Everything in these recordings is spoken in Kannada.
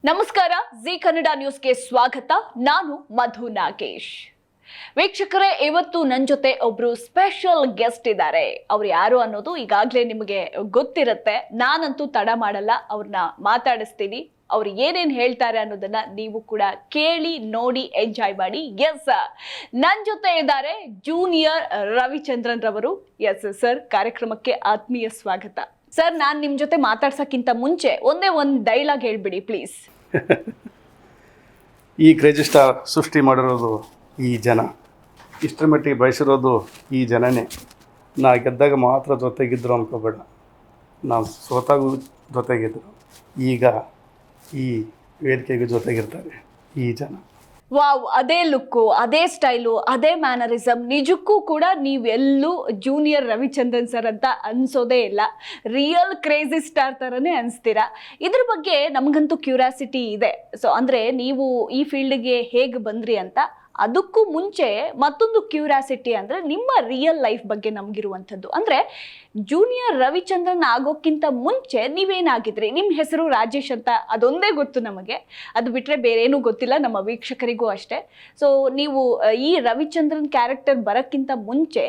ನಮಸ್ಕಾರ, ಜಿ ಕನ್ನಡ ನ್ಯೂಸ್ಗೆ ಸ್ವಾಗತ. ನಾನು ಮಧು ನಾಗೇಶ್. ವೀಕ್ಷಕರೇ, ಇವತ್ತು ನನ್ನ ಜೊತೆ ಒಬ್ರು ಸ್ಪೆಷಲ್ ಗೆಸ್ಟ್ ಇದ್ದಾರೆ. ಅವ್ರು ಯಾರು ಅನ್ನೋದು ಈಗಾಗಲೇ ನಿಮಗೆ ಗೊತ್ತಿರುತ್ತೆ. ನಾನಂತೂ ತಡ ಮಾಡಲ್ಲ, ಅವ್ರನ್ನ ಮಾತಾಡಿಸ್ತೀನಿ. ಅವ್ರು ಏನೇನು ಹೇಳ್ತಾರೆ ಅನ್ನೋದನ್ನ ನೀವು ಕೂಡ ಕೇಳಿ ನೋಡಿ ಎಂಜಾಯ್ ಮಾಡಿ. ಎಸ್, ನನ್ನ ಜೊತೆ ಇದ್ದಾರೆ ಜೂನಿಯರ್ ರವಿಚಂದ್ರನ್ ರವರು. ಎಸ್ ಸರ್, ಕಾರ್ಯಕ್ರಮಕ್ಕೆ ಆತ್ಮೀಯ ಸ್ವಾಗತ. ಸರ್, ನಾನು ನಿಮ್ಮ ಜೊತೆ ಮಾತಾಡ್ಸೋಕ್ಕಿಂತ ಮುಂಚೆ ಒಂದೇ ಒಂದು ಡೈಲಾಗ್ ಹೇಳ್ಬಿಡಿ ಪ್ಲೀಸ್. ಈ ಕ್ರೇಜಿ ಸ್ಟಾರ್ ಸೃಷ್ಟಿ ಮಾಡಿರೋದು ಈ ಜನ, ಇಷ್ಟರ ಮಟ್ಟಿಗೆ ಬಯಸಿರೋದು ಈ ಜನನೇ. ನಾ ಗೆದ್ದಾಗ ಮಾತ್ರ ಜೊತೆಗಿದ್ರು ಅನ್ಕೋಬೇಡ, ನಾವು ಸೋತಾಗೂ ಜೊತೆಗಿದ್ರು. ಈಗ ಈ ವೇದಿಕೆಗೆ ಜೊತೆಗಿರ್ತಾರೆ ಈ ಜನ. ವಾವ್, ಅದೇ ಲುಕ್ಕು, ಅದೇ ಸ್ಟೈಲು, ಅದೇ ಮ್ಯಾನರಿಸಮ್. ನಿಜಕ್ಕೂ ಕೂಡ ನೀವೆಲ್ಲೂ ಜೂನಿಯರ್ ರವಿಚಂದ್ರನ್ ಸರ್ ಅಂತ ಅನ್ಸೋದೇ ಇಲ್ಲ. ರಿಯಲ್ ಕ್ರೇಜಿ ಸ್ಟಾರ್ ಥರನೇ ಅನಿಸ್ತೀರಾ. ಇದ್ರ ಬಗ್ಗೆ ನಮಗಂತೂ ಕ್ಯೂರಿಯಾಸಿಟಿ ಇದೆ. ಸೊ ಅಂದರೆ ನೀವು ಈ ಫೀಲ್ಡ್ಗೆ ಹೇಗೆ ಬಂದ್ರಿ ಅಂತ. ಅದಕ್ಕೂ ಮುಂಚೆ ಮತ್ತೊಂದು ಕ್ಯೂರಿಯಾಸಿಟಿ ಅಂದರೆ ನಿಮ್ಮ ರಿಯಲ್ ಲೈಫ್ ಬಗ್ಗೆ ನಮಗಿರುವಂಥದ್ದು. ಅಂದರೆ ಜೂನಿಯರ್ ರವಿಚಂದ್ರನ್ ಆಗೋಕ್ಕಿಂತ ಮುಂಚೆ ನೀವೇನಾಗಿದ್ರಿ? ನಿಮ್ಮ ಹೆಸರು ರಾಜೇಶ್ ಅಂತ ಅದೊಂದೇ ಗೊತ್ತು ನಮಗೆ. ಅದು ಬಿಟ್ಟರೆ ಬೇರೇನೂ ಗೊತ್ತಿಲ್ಲ ನಮ್ಮ ವೀಕ್ಷಕರಿಗೂ ಅಷ್ಟೇ. ಸೊ ನೀವು ಈ ರವಿಚಂದ್ರನ್ ಕ್ಯಾರೆಕ್ಟರ್ ಬರೋಕ್ಕಿಂತ ಮುಂಚೆ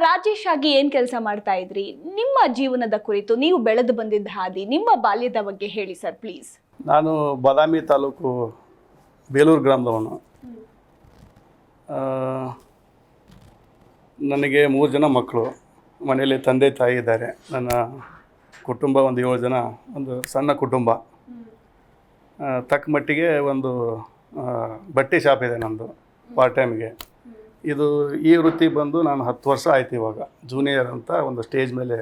ರಾಜೇಶ್ ಆಗಿ ಏನು ಕೆಲಸ ಮಾಡ್ತಾ ಇದ್ರಿ? ನಿಮ್ಮ ಜೀವನದ ಕುರಿತು, ನೀವು ಬೆಳೆದು ಬಂದಿದ್ದ ಹಾದಿ, ನಿಮ್ಮ ಬಾಲ್ಯದ ಬಗ್ಗೆ ಹೇಳಿ ಸರ್ ಪ್ಲೀಸ್. ನಾನು ಬಾದಾಮಿ ತಾಲೂಕು ಬೇಲೂರು ಗ್ರಾಮದವನು. ನನಗೆ 3 ಜನ ಮಕ್ಕಳು. ಮನೆಯಲ್ಲಿ ತಂದೆ ತಾಯಿ ಇದ್ದಾರೆ. ನನ್ನ ಕುಟುಂಬ ಒಂದು 7 ಜನ, ಒಂದು ಸಣ್ಣ ಕುಟುಂಬ. ತಕ್ಕ ಮಟ್ಟಿಗೆ ಒಂದು ಬಟ್ಟೆ ಶಾಪ್ ಇದೆ ನಮ್ಮದು ಪಾರ್ಟ್ ಟೈಮ್ಗೆ. ಈ ವೃತ್ತಿ ಬಂದು ನಾನು 10 ವರ್ಷ ಆಯಿತು. ಇವಾಗ ಜೂನಿಯರ್ ಅಂತ ಒಂದು ಸ್ಟೇಜ್ ಮೇಲೆ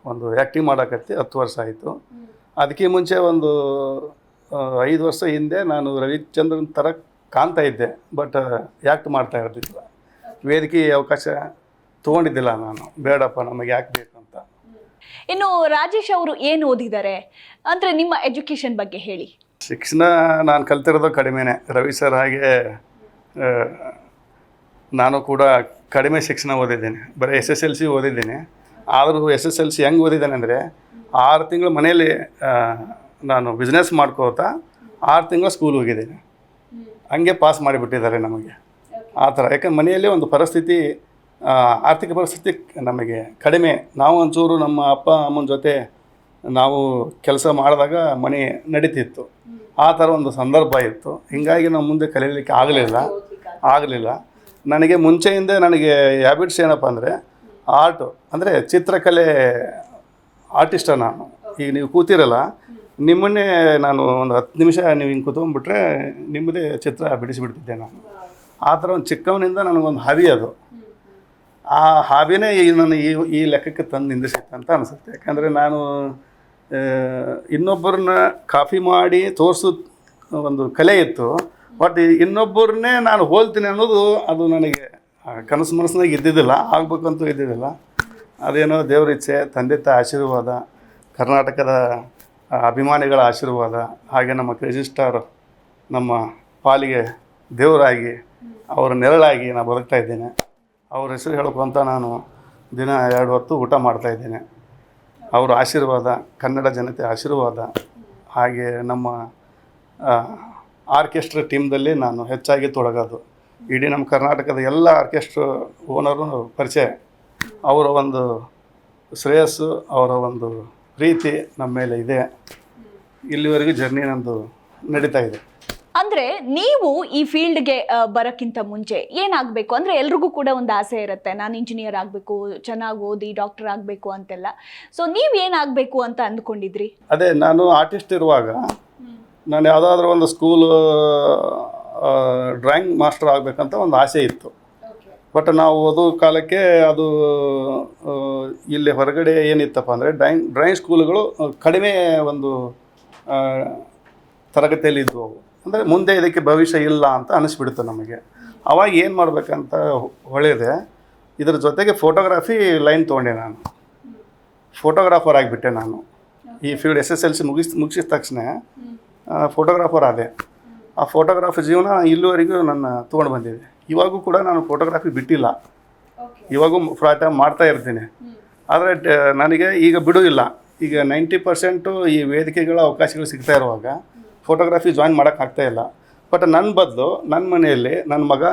ಒಂದು ಆ್ಯಕ್ಟಿಂಗ್ ಮಾಡೋಕತ್ತಿ 10 ವರ್ಷ ಆಯಿತು. ಅದಕ್ಕೆ ಮುಂಚೆ ಒಂದು 5 ವರ್ಷ ಹಿಂದೆ ನಾನು ರವಿಚಂದ್ರನ್ ಥರ ಕಾಣ್ತಾ ಇದ್ದೆ, ಬಟ್ ಆ್ಯಕ್ಟ್ ಮಾಡ್ತಾ ಇರ್ತಿದ್ದಿಲ್ಲ. ವೇದಿಕೆ ಅವಕಾಶ ತೊಗೊಂಡಿದ್ದಿಲ್ಲ ನಾನು. ಬೇಡಪ್ಪ, ನಮಗೆ ಯಾಕೆ ಬೇಕು ಅಂತ. ಇನ್ನು ರಾಜೇಶ್ ಅವರು ಏನು ಓದಿದ್ದಾರೆ ಅಂದರೆ ನಿಮ್ಮ ಎಜುಕೇಷನ್ ಬಗ್ಗೆ ಹೇಳಿ. ಶಿಕ್ಷಣ ನಾನು ಕಲ್ತಿರೋದು ಕಡಿಮೆನೇ. ರವಿ ಸರ್ ಹಾಗೆ ನಾನು ಕೂಡ ಕಡಿಮೆ ಶಿಕ್ಷಣ ಓದಿದ್ದೇನೆ. ಬರೀ SSLC ಓದಿದ್ದೀನಿ. ಆದರೂ SSLC ಹೆಂಗೆ ಓದಿದ್ದೇನೆ ಅಂದರೆ 6 ತಿಂಗಳು ಮನೆಯಲ್ಲಿ ನಾನು ಬಿಸ್ನೆಸ್ ಮಾಡ್ಕೋತಾ 6 ತಿಂಗಳು ಸ್ಕೂಲ್ ಹೋಗಿದ್ದೀನಿ. ಹಂಗೆ ಪಾಸ್ ಮಾಡಿಬಿಟ್ಟಿದ್ದಾರೆ ನಮಗೆ ಆ ಥರ. ಯಾಕಂದ್ರೆ ಮನೆಯಲ್ಲಿ ಒಂದು ಪರಿಸ್ಥಿತಿ, ಆರ್ಥಿಕ ಪರಿಸ್ಥಿತಿ ನಮಗೆ ಕಡಿಮೆ. ನಾವು ಒಂಚೂರು ನಮ್ಮ ಅಪ್ಪ ಅಮ್ಮನ ಜೊತೆ ನಾವು ಕೆಲಸ ಮಾಡಿದಾಗ ಮನೆ ನಡೀತಿತ್ತು. ಆ ಥರ ಒಂದು ಸಂದರ್ಭ ಇತ್ತು. ಹೀಗಾಗಿ ನಾವು ಮುಂದೆ ಕಲೀಲಿಕ್ಕೆ ಆಗಲಿಲ್ಲ. ನನಗೆ ಮುಂಚೆಯಿಂದ ನನಗೆ ಹ್ಯಾಬಿಟ್ಸ್ ಏನಪ್ಪ ಅಂದರೆ ಆರ್ಟು, ಅಂದರೆ ಚಿತ್ರಕಲೆ ಆರ್ಟಿಸ್ಟ ನಾನು. ಈಗ ನೀವು ಕೂತಿರಲ್ಲ, ನಿಮ್ಮನ್ನೇ ನಾನು ಒಂದು 10 ನಿಮಿಷ ನೀವು ಹಿಂಗೆ ಕೂತ್ಕೊಂಡ್ಬಿಟ್ರೆ ನಿಮ್ಮದೇ ಚಿತ್ರ ಬಿಡಿಸಿಬಿಡ್ತಿದ್ದೆ ನಾನು. ಆ ಥರ ಒಂದು ಚಿಕ್ಕವನಿಂದ ನನಗೊಂದು ಹಾಬಿ ಅದು. ಆ ಹಾಬಿನೇ ನಾನು ಈ ಲೆಕ್ಕಕ್ಕೆ ತಂದು ನಿಂದಿಸಿತ್ತು ಅಂತ ಅನಿಸುತ್ತೆ. ಯಾಕಂದರೆ ನಾನು ಇನ್ನೊಬ್ಬರನ್ನ ಕಾಪಿ ಮಾಡಿ ತೋರಿಸೋ ಒಂದು ಕಲೆ ಇತ್ತು. ಬಟ್ ಇನ್ನೊಬ್ಬರನ್ನೇ ನಾನು ಹೋಲ್ತೀನಿ ಅನ್ನೋದು ಅದು ನನಗೆ ಕನಸು ಮನಸ್ಸಿನಾಗ ಇದ್ದಿದ್ದಿಲ್ಲ, ಆಗಬೇಕಂತೂ ಇದ್ದಿದ್ದಿಲ್ಲ. ಅದೇನೋ ದೇವ್ರ ಇಚ್ಛೆ, ತಂದೆ ತಾಯಿ ಆಶೀರ್ವಾದ, ಕರ್ನಾಟಕದ ಅಭಿಮಾನಿಗಳ ಆಶೀರ್ವಾದ, ಹಾಗೆ ನಮ್ಮ ಕ್ರೇಜಿ ಸ್ಟಾರ್ ನಮ್ಮ ಪಾಲಿಗೆ ದೇವರಾಗಿ, ಅವರ ನೆರಳಾಗಿ ನಾನು ಬದುಕ್ತಾ ಇದ್ದೇನೆ. ಅವ್ರ ಹೆಸರು ಹೇಳ್ಕೊಂತ ನಾನು ದಿನ 2 ಹೊತ್ತು ಊಟ ಮಾಡ್ತಾಯಿದ್ದೇನೆ. ಅವರ ಆಶೀರ್ವಾದ, ಕನ್ನಡ ಜನತೆ ಆಶೀರ್ವಾದ, ಹಾಗೆ ನಮ್ಮ ಆರ್ಕೆಸ್ಟ್ರಾ ಟೀಮ್ದಲ್ಲಿ ನಾನು ಹೆಚ್ಚಾಗಿ ತೊಡಗೋದು. ಇಡೀ ನಮ್ಮ ಕರ್ನಾಟಕದ ಎಲ್ಲ ಆರ್ಕೆಸ್ಟ್ರಾ ಓನರು ಪರಿಚಯ. ಅವರ ಒಂದು ಶ್ರೇಯಸ್ಸು, ಅವರ ಒಂದು ಪ್ರೀತಿ ನಮ್ಮ ಮೇಲೆ ಇದೆ. ಇಲ್ಲಿವರೆಗೂ ಜರ್ನಿ ನಂದು ನಡೀತಾ ಇದೆ. ಅಂದರೆ ನೀವು ಈ ಫೀಲ್ಡ್ಗೆ ಬರೋಕ್ಕಿಂತ ಮುಂಚೆ ಏನಾಗಬೇಕು ಅಂದರೆ ಎಲ್ರಿಗೂ ಕೂಡ ಒಂದು ಆಸೆ ಇರುತ್ತೆ, ನಾನು ಇಂಜಿನಿಯರ್ ಆಗಬೇಕು, ಚೆನ್ನಾಗಿ ಓದಿ ಡಾಕ್ಟರ್ ಆಗಬೇಕು ಅಂತೆಲ್ಲ. ಸೊ ನೀವು ಏನಾಗಬೇಕು ಅಂತ ಅಂದ್ಕೊಂಡಿದ್ರಿ? ಅದೇ, ನಾನು ಆರ್ಟಿಸ್ಟ್ ಇರುವಾಗ ನಾನು ಯಾವುದಾದ್ರೂ ಒಂದು ಸ್ಕೂಲು ಡ್ರಾಯಿಂಗ್ ಮಾಸ್ಟರ್ ಆಗಬೇಕಂತ ಒಂದು ಆಸೆ ಇತ್ತು. ಬಟ್ ನಾವು ಓದೋ ಕಾಲಕ್ಕೆ ಅದು ಇಲ್ಲಿ ಹೊರಗಡೆ ಏನಿತ್ತಪ್ಪ ಅಂದರೆ ಡ್ರಾಯಿಂಗ್ ಸ್ಕೂಲುಗಳು ಕಡಿಮೆ ಒಂದು ತರಗತಿಯಲ್ಲಿ ಇದ್ವು. ಅಂದರೆ ಮುಂದೆ ಇದಕ್ಕೆ ಭವಿಷ್ಯ ಇಲ್ಲ ಅಂತ ಅನಿಸ್ಬಿಡ್ತು ನಮಗೆ. ಅವಾಗ ಏನು ಮಾಡಬೇಕಂತ ಹೊಳೆದೆ. ಇದ್ರ ಜೊತೆಗೆ ಫೋಟೋಗ್ರಾಫಿ ಲೈನ್ ತೊಗೊಂಡೆ. ನಾನು ಫೋಟೋಗ್ರಾಫರ್ ಆಗಿಬಿಟ್ಟೆ. ನಾನು ಈ ಫೀಲ್ಡ್ SSLC ಮುಗಿಸಿದ ತಕ್ಷಣ ಫೋಟೋಗ್ರಾಫರ್ ಆದೆ. ಆ ಫೋಟೋಗ್ರಾಫಿ ಜೀವನ ಇಲ್ಲಿವರೆಗೂ ನನ್ನ ತೊಗೊಂಡು ಬಂದಿದೆ. ಇವಾಗೂ ಕೂಡ ನಾನು ಫೋಟೋಗ್ರಾಫಿ ಬಿಟ್ಟಿಲ್ಲ. ಇವಾಗೂ ಫ್ರಾಯ್ ಟೈಮ್ ಮಾಡ್ತಾ ಇರ್ತೀನಿ. ಆದರೆ ನನಗೆ ಈಗ ಬಿಡೂ ಇಲ್ಲ. ಈಗ 90% ಈ ವೇದಿಕೆಗಳ ಅವಕಾಶಗಳು ಸಿಗ್ತಾ ಇರುವಾಗ ಫೋಟೋಗ್ರಫಿ ಜಾಯಿನ್ ಮಾಡೋಕ್ಕಾಗ್ತಾ ಇಲ್ಲ. ಬಟ್ ನನ್ನ ಬದಲು ನನ್ನ ಮನೆಯಲ್ಲಿ ನನ್ನ ಮಗ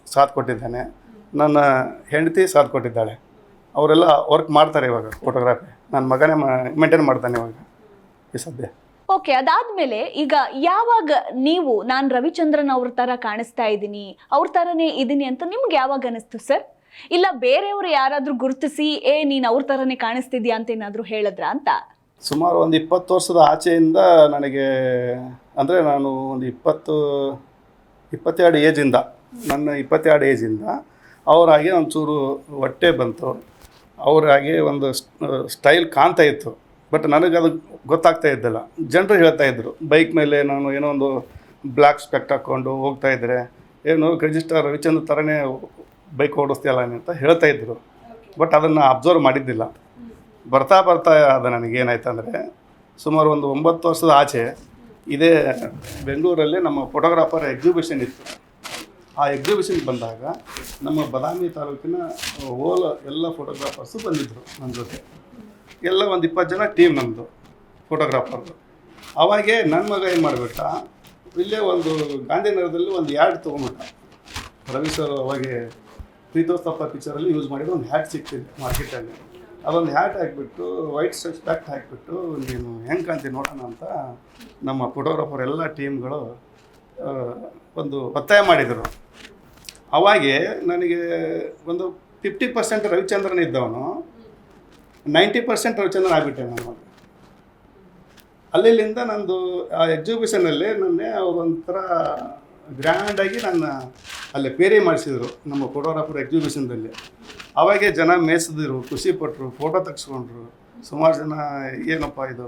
ಸಾಥ್ ಕೊಟ್ಟಿದ್ದಾನೆ, ನನ್ನ ಹೆಂಡತಿ ಸಾಥ್ ಕೊಟ್ಟಿದ್ದಾಳೆ. ಅವರೆಲ್ಲ ವರ್ಕ್ ಮಾಡ್ತಾರೆ ಇವಾಗ ಫೋಟೋಗ್ರಫಿ. ನನ್ನ ಮಗನೇ ಮೇಂಟೈನ್ ಮಾಡ್ತಾನೆ ಇವಾಗ ಈ ಸದ್ಯ. ಓಕೆ, ಅದಾದ್ಮೇಲೆ ಈಗ ಯಾವಾಗ ನೀವು ನಾನು ರವಿಚಂದ್ರನ್ ಅವ್ರ ತರ ಕಾಣಿಸ್ತಾ ಇದ್ದೀನಿ, ಅವ್ರ ತರನೇ ಇದ್ದೀನಿ ಅಂತ ನಿಮ್ಗೆ ಯಾವಾಗ ಅನಿಸ್ತು ಸರ್? ಇಲ್ಲ ಬೇರೆಯವರು ಯಾರಾದ್ರೂ ಗುರುತಿಸಿ ನೀನ್ ಅವ್ರ ತರನೇ ಕಾಣಿಸ್ತಿದ್ಯಾ ಅಂತ ಏನಾದ್ರು ಹೇಳಿದ್ರ ಅಂತ? ಸುಮಾರು ಒಂದು 20 ವರ್ಷದ ಆಚೆಯಿಂದ ನನಗೆ, ಅಂದರೆ ನಾನು ಒಂದು 22 ಏಜಿಂದ, ನನ್ನ 22 ಏಜಿಂದ ಅವರಾಗೆ ಒಂಚೂರು ಹೊಟ್ಟೆ ಬಂತು, ಅವರಾಗೆ ಒಂದು ಸ್ಟೈಲ್ ಕಾಣ್ತಾ ಇತ್ತು. ಬಟ್ ನನಗೆ ಅದು ಗೊತ್ತಾಗ್ತಾ ಇದ್ದಿಲ್ಲ. ಜನರು ಹೇಳ್ತಾಯಿದ್ರು, ಬೈಕ್ ಮೇಲೆ ನಾನು ಏನೋ ಒಂದು ಬ್ಲ್ಯಾಕ್ ಸ್ಪೆಕ್ಟ್ ಹಾಕ್ಕೊಂಡು ಹೋಗ್ತಾಯಿದ್ರೆ, ಏನು ರಿಜಿಸ್ಟರ್ ರವಿಚಂದ್ರ ಥರನೇ ಬೈಕ್ ಓಡಿಸ್ತೀಯಲ್ಲ ಅಂತ ಹೇಳ್ತಾಯಿದ್ರು. ಬಟ್ ಅದನ್ನು ಅಬ್ಸರ್ವ್ ಮಾಡಿದ್ದಿಲ್ಲ. ಬರ್ತಾ ಅದು ನನಗೇನಾಯ್ತು ಅಂದರೆ, ಸುಮಾರು ಒಂದು 9 ವರ್ಷದ ಆಚೆ ಇದೇ ಬೆಂಗಳೂರಲ್ಲಿ ನಮ್ಮ ಫೋಟೋಗ್ರಾಫರ್ ಎಕ್ಸಿಬಿಷನ್ ಇತ್ತು. ಆ ಎಕ್ಸಿಬಿಷನ್ಗೆ ಬಂದಾಗ ನಮ್ಮ ಬಾದಾಮಿ ತಾಲೂಕಿನ ಓಲ್ ಎಲ್ಲ ಫೋಟೋಗ್ರಾಫರ್ಸು ಬಂದಿದ್ದರು ನನ್ನ ಜೊತೆ. ಎಲ್ಲ ಒಂದು 20 ಜನ ಟೀಮ್ ನಮ್ಮದು ಫೋಟೋಗ್ರಾಫರ್ದು. ಅವಾಗೇ ನನ್ನ ಮಗ ಏನು ಮಾಡಿಬಿಟ್ಟ, ಇಲ್ಲೇ ಒಂದು ಗಾಂಧಿನಗರದಲ್ಲಿ ಒಂದು ಹ್ಯಾಟ್ ತೊಗೊಂಡ್ಬಿಟ್ಟ. ರವಿ ಸರ್ ಅವಾಗೆ ಪ್ರೀತೋಸ್ತಪ್ಪ ಪಿಕ್ಚರಲ್ಲಿ ಯೂಸ್ ಮಾಡಿದ ಒಂದು ಹ್ಯಾಟ್ ಸಿಗ್ತಿದೆ ಮಾರ್ಕೆಟಲ್ಲಿ. ಅದೊಂದು ಹ್ಯಾಟ್ ಹಾಕಿಬಿಟ್ಟು ವೈಟ್ ಸ್ಪೆಕ್ಟ್ ಹಾಕಿಬಿಟ್ಟು ನೀನು ಹೆಂಗೆ ಕಾಣ್ತೀನಿ ನೋಡೋಣ ಅಂತ ನಮ್ಮ ಫೋಟೋಗ್ರಾಫರ್ ಎಲ್ಲ ಟೀಮ್ಗಳು ಒಂದು ಒತ್ತಾಯ ಮಾಡಿದರು. ಅವಾಗೆ ನನಗೆ ಒಂದು 50% ರವಿಚಂದ್ರನ್ ಇದ್ದವನು 90% ರವಿಚಂದ್ರನ್ ಆಗಿಬಿಟ್ಟೆ ನಾನು. ಅಲ್ಲಿಂದ ನಂದು ಆ ಎಕ್ಸಿಬಿಷನಲ್ಲಿ ನನ್ನೇ ಅವರೊಂಥರ ಗ್ರ್ಯಾಂಡಾಗಿ ನನ್ನ ಅಲ್ಲಿ ಪೇರಿ ಮಾಡಿಸಿದರು ನಮ್ಮ ಫೋಟೋಗ್ರಾಫರ್ ಎಕ್ಸಿಬಿಷನ್ದಲ್ಲಿ. ಅವಾಗೆ ಜನ ಮೇಯಿಸಿದ್ರು, ಖುಷಿಪಟ್ಟರು, ಫೋಟೋ ತೆಗೆಸ್ಕೊಂಡ್ರು. ಸುಮಾರು ಜನ ಏನಪ್ಪ ಇದು